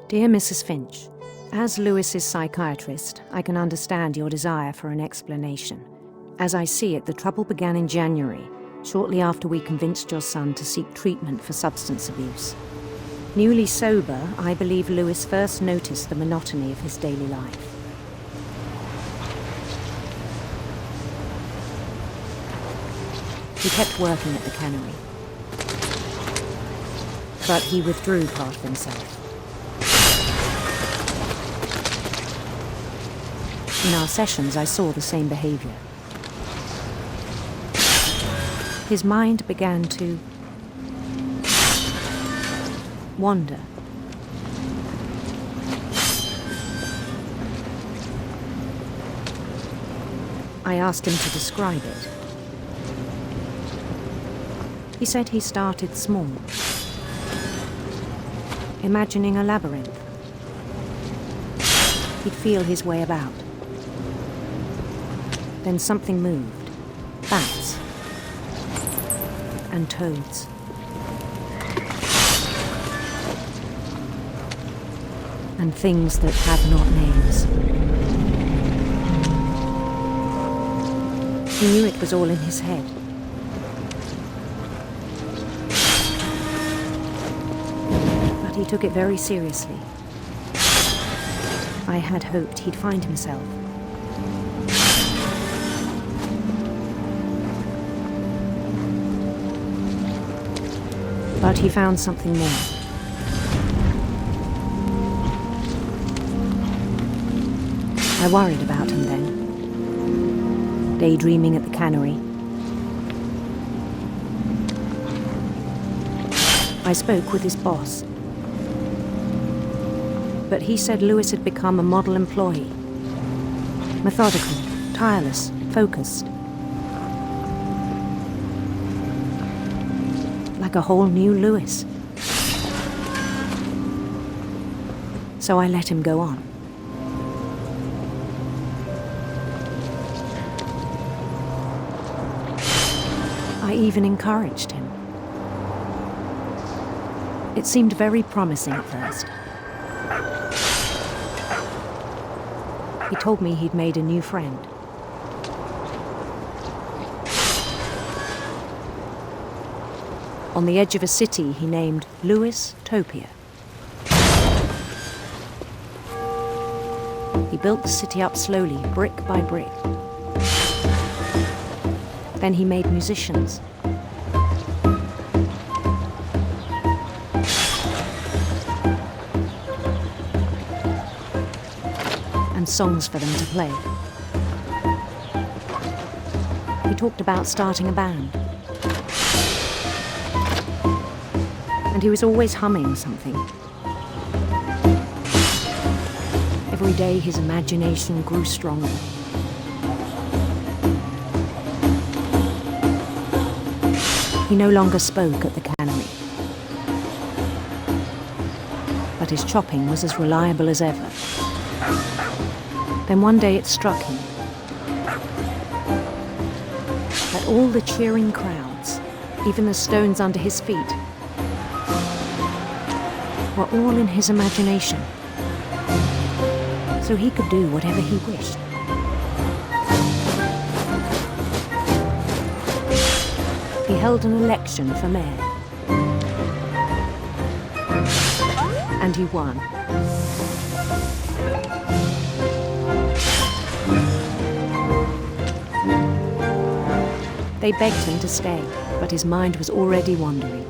Dear Mrs. Finch, as Louis's psychiatrist, I can understand your desire for an explanation. As I see it, the trouble began in January, shortly after we convinced your son to seek treatment for substance abuse. Newly sober, I believe Louis first noticed the monotony of his daily life. He kept working at the cannery, but he withdrew part of himself. In our sessions, I saw the same behavior. His mind began to wander. I asked him to describe it. He said he started small, imagining a labyrinth. He'd feel his way about. Then something moved. Bats. And toads. And things that have not names. He knew it was all in his head. But he took it very seriously. I had hoped he'd find himself. But he found something more. I worried about him then, daydreaming at the cannery. I spoke with his boss, but he said Louis had become a model employee. Methodical, tireless, focused. Like a whole new Louis. So I let him go on. I even encouraged him. It seemed very promising at first. He told me he'd made a new friend. On the edge of a city he named Louis Topia. He built the city up slowly, brick by brick. Then he made musicians. And songs for them to play. He talked about starting a band. And he was always humming something. Every day his imagination grew stronger. He no longer spoke at the cannery. But his chopping was as reliable as ever. Then one day it struck him that all the cheering crowds, even the stones under his feet, were all in his imagination. So he could do whatever he wished. He held an election for mayor. And he won. They begged him to stay, but his mind was already wandering.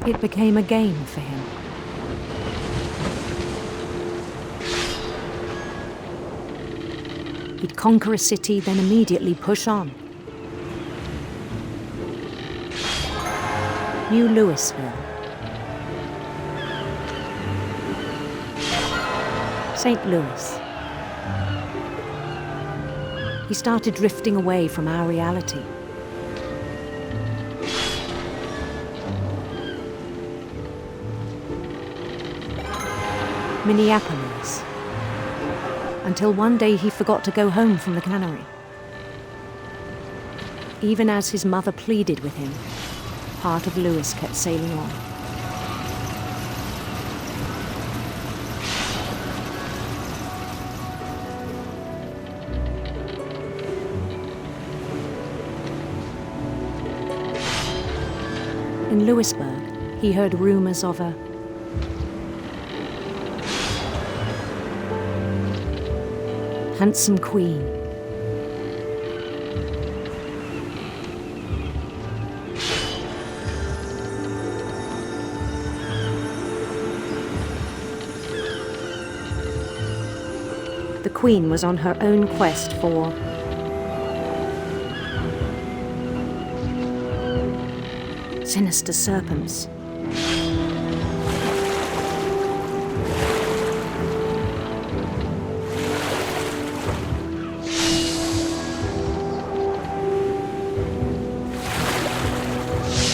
It became a game for him. He'd conquer a city, then immediately push on. New Louisville. St. Louis. He started drifting away from our reality. Minneapolis, until one day he forgot to go home from the cannery. Even as his mother pleaded with him, part of Louis kept sailing on. In Louisburg, he heard rumors of a handsome queen. The queen was on her own quest for sinister serpents.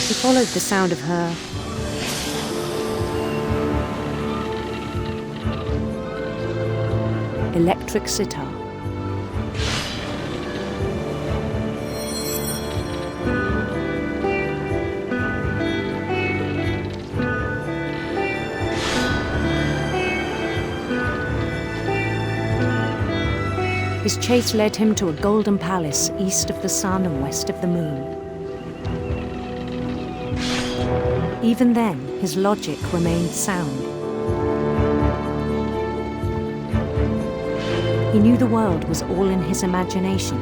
He followed the sound of her electric sitar. His chase led him to a golden palace east of the sun and west of the moon. Even then, his logic remained sound. He knew the world was all in his imagination.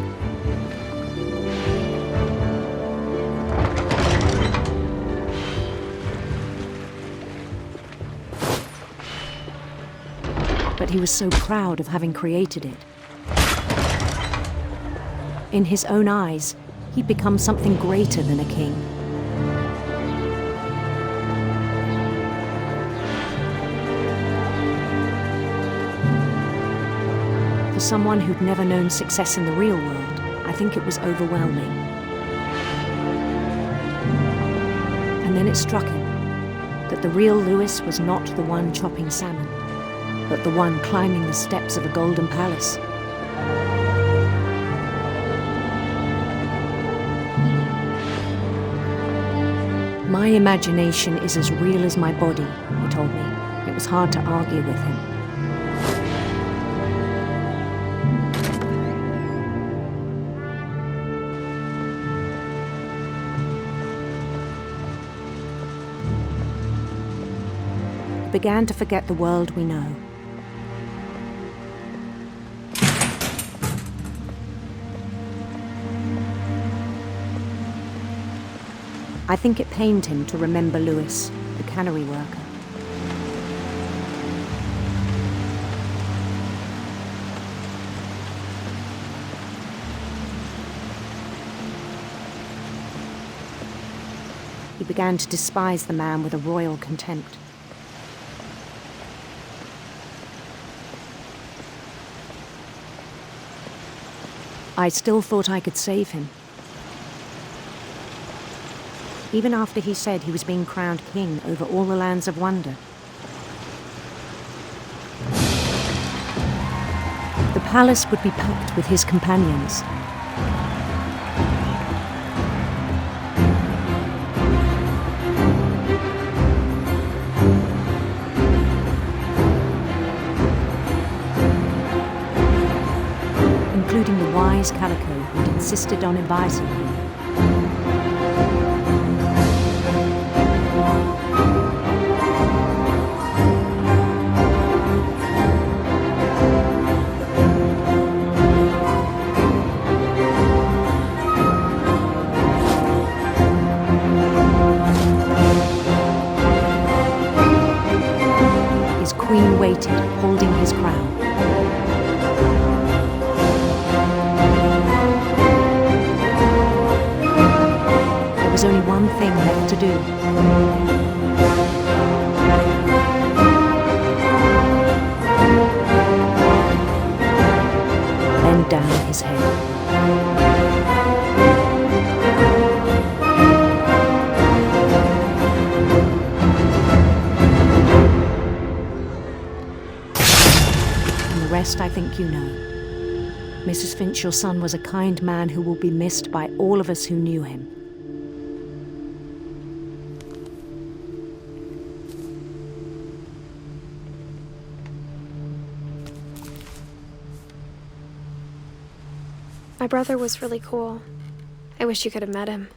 But he was so proud of having created it. In his own eyes, he'd become something greater than a king. For someone who'd never known success in the real world, I think it was overwhelming. And then it struck him that the real Louis was not the one chopping salmon, but the one climbing the steps of a golden palace. My imagination is as real as my body, he told me. It was hard to argue with him. I began to forget the world we know. I think it pained him to remember Lewis, the cannery worker. He began to despise the man with a royal contempt. I still thought I could save him. Even after he said he was being crowned king over all the lands of wonder. The palace would be packed with his companions. Including the wise Calico who'd insisted on advising him. His queen waited, holding his crown. There was only one thing left to do. Bend down his head. And the rest I think you know. Mrs. Finch, your son was a kind man who will be missed by all of us who knew him. My brother was really cool. I wish you could have met him.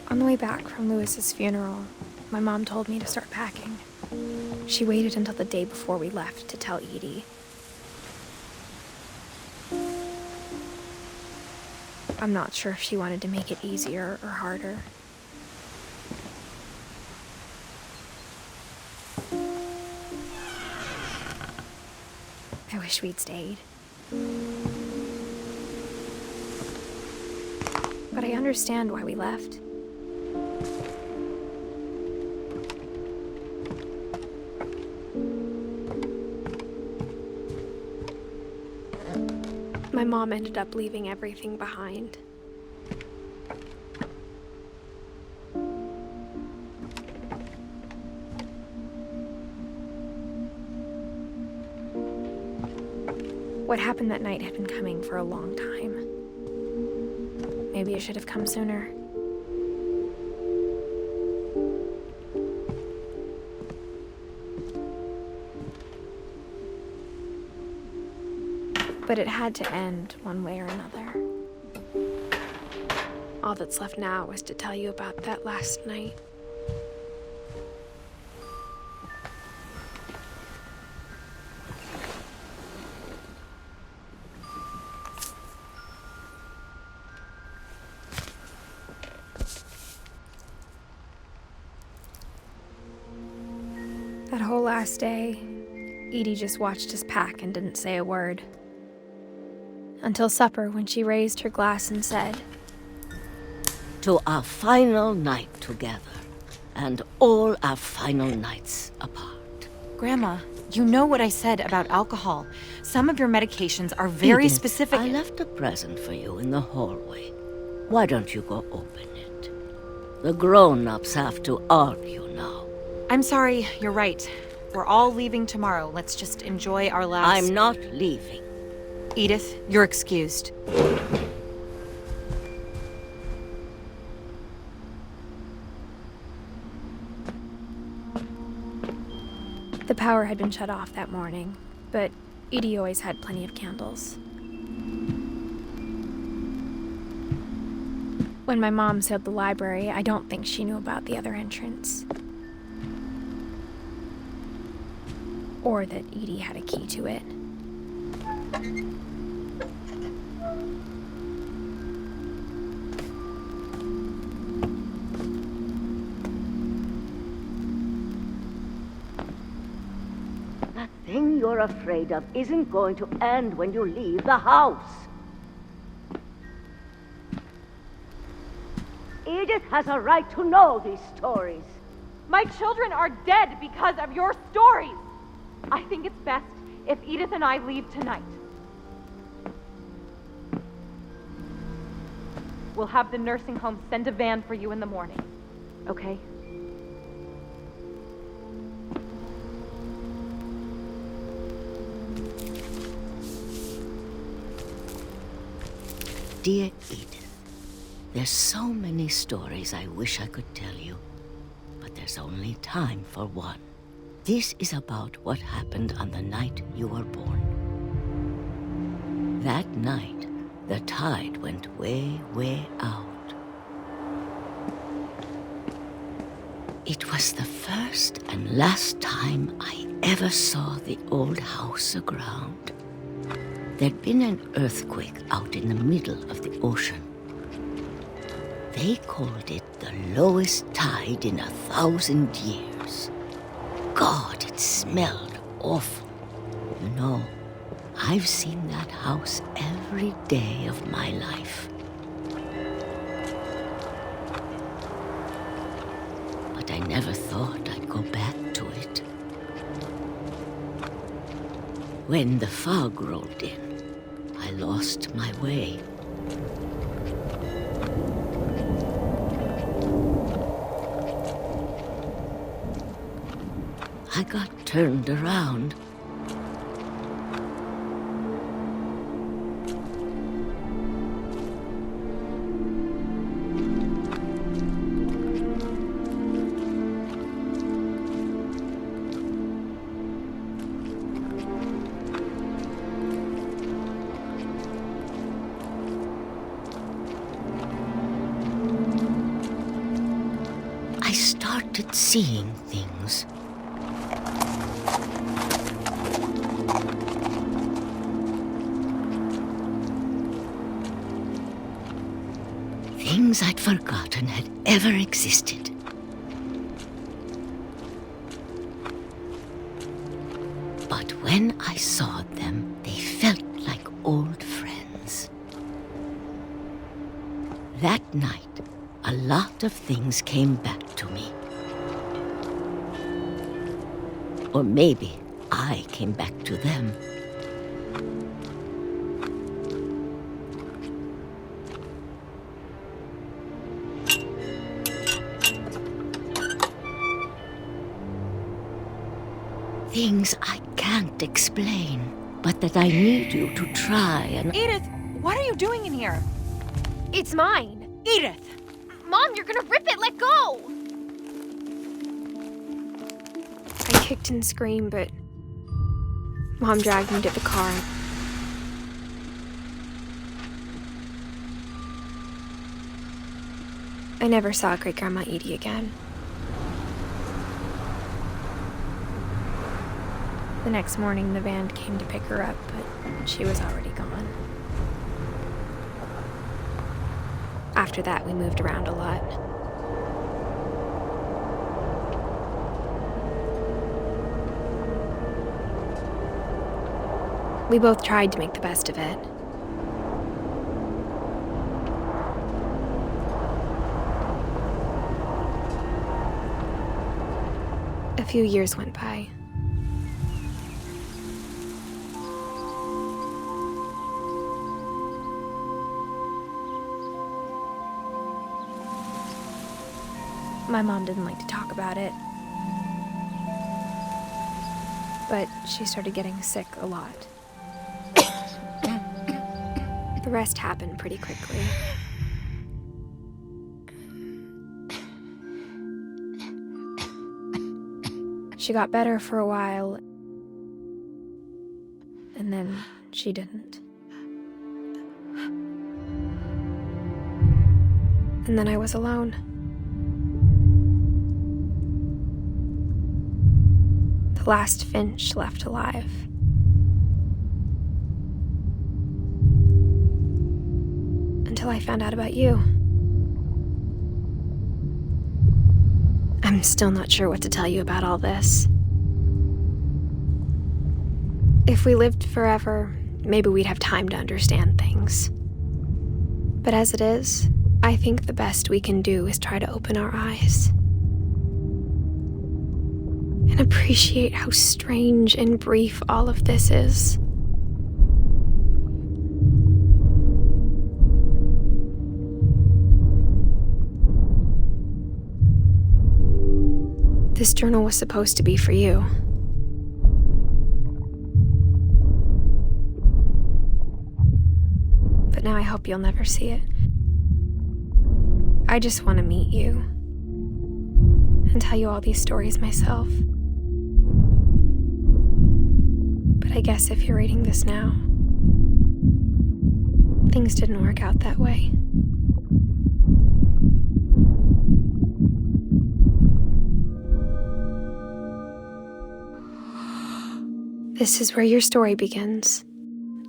On the way back from Lewis's funeral, my mom told me to start packing. She waited until the day before we left to tell Edie. I'm not sure if she wanted to make it easier or harder. I wish we'd stayed. But I understand why we left. My mom ended up leaving everything behind. What happened that night had been coming for a long time. Maybe it should have come sooner. But it had to end one way or another. All that's left now is to tell you about that last night. That whole last day, Edie just watched us pack and didn't say a word. Until supper, when she raised her glass and said, "To our final night together, and all our final nights apart." Grandma, You know what I said about alcohol. Some of your medications are very Edith, specific. I left a present for you in the hallway. Why don't you go open it? The grown-ups have to argue now. I'm sorry, you're right. We're all leaving tomorrow. Let's just enjoy our last... I'm not leaving. Edith, you're excused. The power had been shut off that morning, but Edie always had plenty of candles. When my mom sealed the library, I don't think she knew about the other entrance. Or that Edie had a key to it. That thing you're afraid of isn't going to end when you leave the house. Edith has a right to know these stories. My children are dead because of your stories. I think it's best if Edith and I leave tonight. We'll have the nursing home send a van for you in the morning, okay? Dear Edith, there's so many stories I wish I could tell you, but there's only time for one. This is about what happened on the night you were born. That night, the tide went way, way out. It was the first and last time I ever saw the old house aground. There'd been an earthquake out in the middle of the ocean. They called it the lowest tide in 1,000 years. God, it smelled awful. You know, I've seen that house every day of my life. But I never thought I'd go back to it. When the fog rolled in, I lost my way. I got turned around. I started seeing things. Things I'd forgotten had ever existed. But when I saw them, they felt like old friends. That night, a lot of things came back to me. Or maybe I came back to them. Things I can't explain, but that I need you to try and... Edith, what are you doing in here? It's mine. Edith! Mom, you're gonna rip it! Let go! I kicked and screamed, but Mom dragged me to the car. I never saw Great-Grandma Edie again. The next morning, the van came to pick her up, but she was already gone. After that, we moved around a lot. We both tried to make the best of it. A few years went by. My mom didn't like to talk about it. But she started getting sick a lot. The rest happened pretty quickly. She got better for a while, and then she didn't. And then I was alone. The last Finch left alive. Until I found out about you. I'm still not sure what to tell you about all this. If we lived forever, maybe we'd have time to understand things. But as it is, I think the best we can do is try to open our eyes. And appreciate how strange and brief all of this is. This journal was supposed to be for you. But now I hope you'll never see it. I just want to meet you and tell you all these stories myself. But I guess if you're reading this now, things didn't work out that way. This is where your story begins.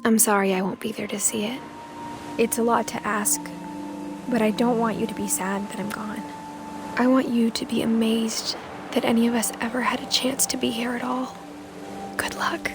I'm sorry I won't be there to see it. It's a lot to ask, but I don't want you to be sad that I'm gone. I want you to be amazed that any of us ever had a chance to be here at all. Good luck.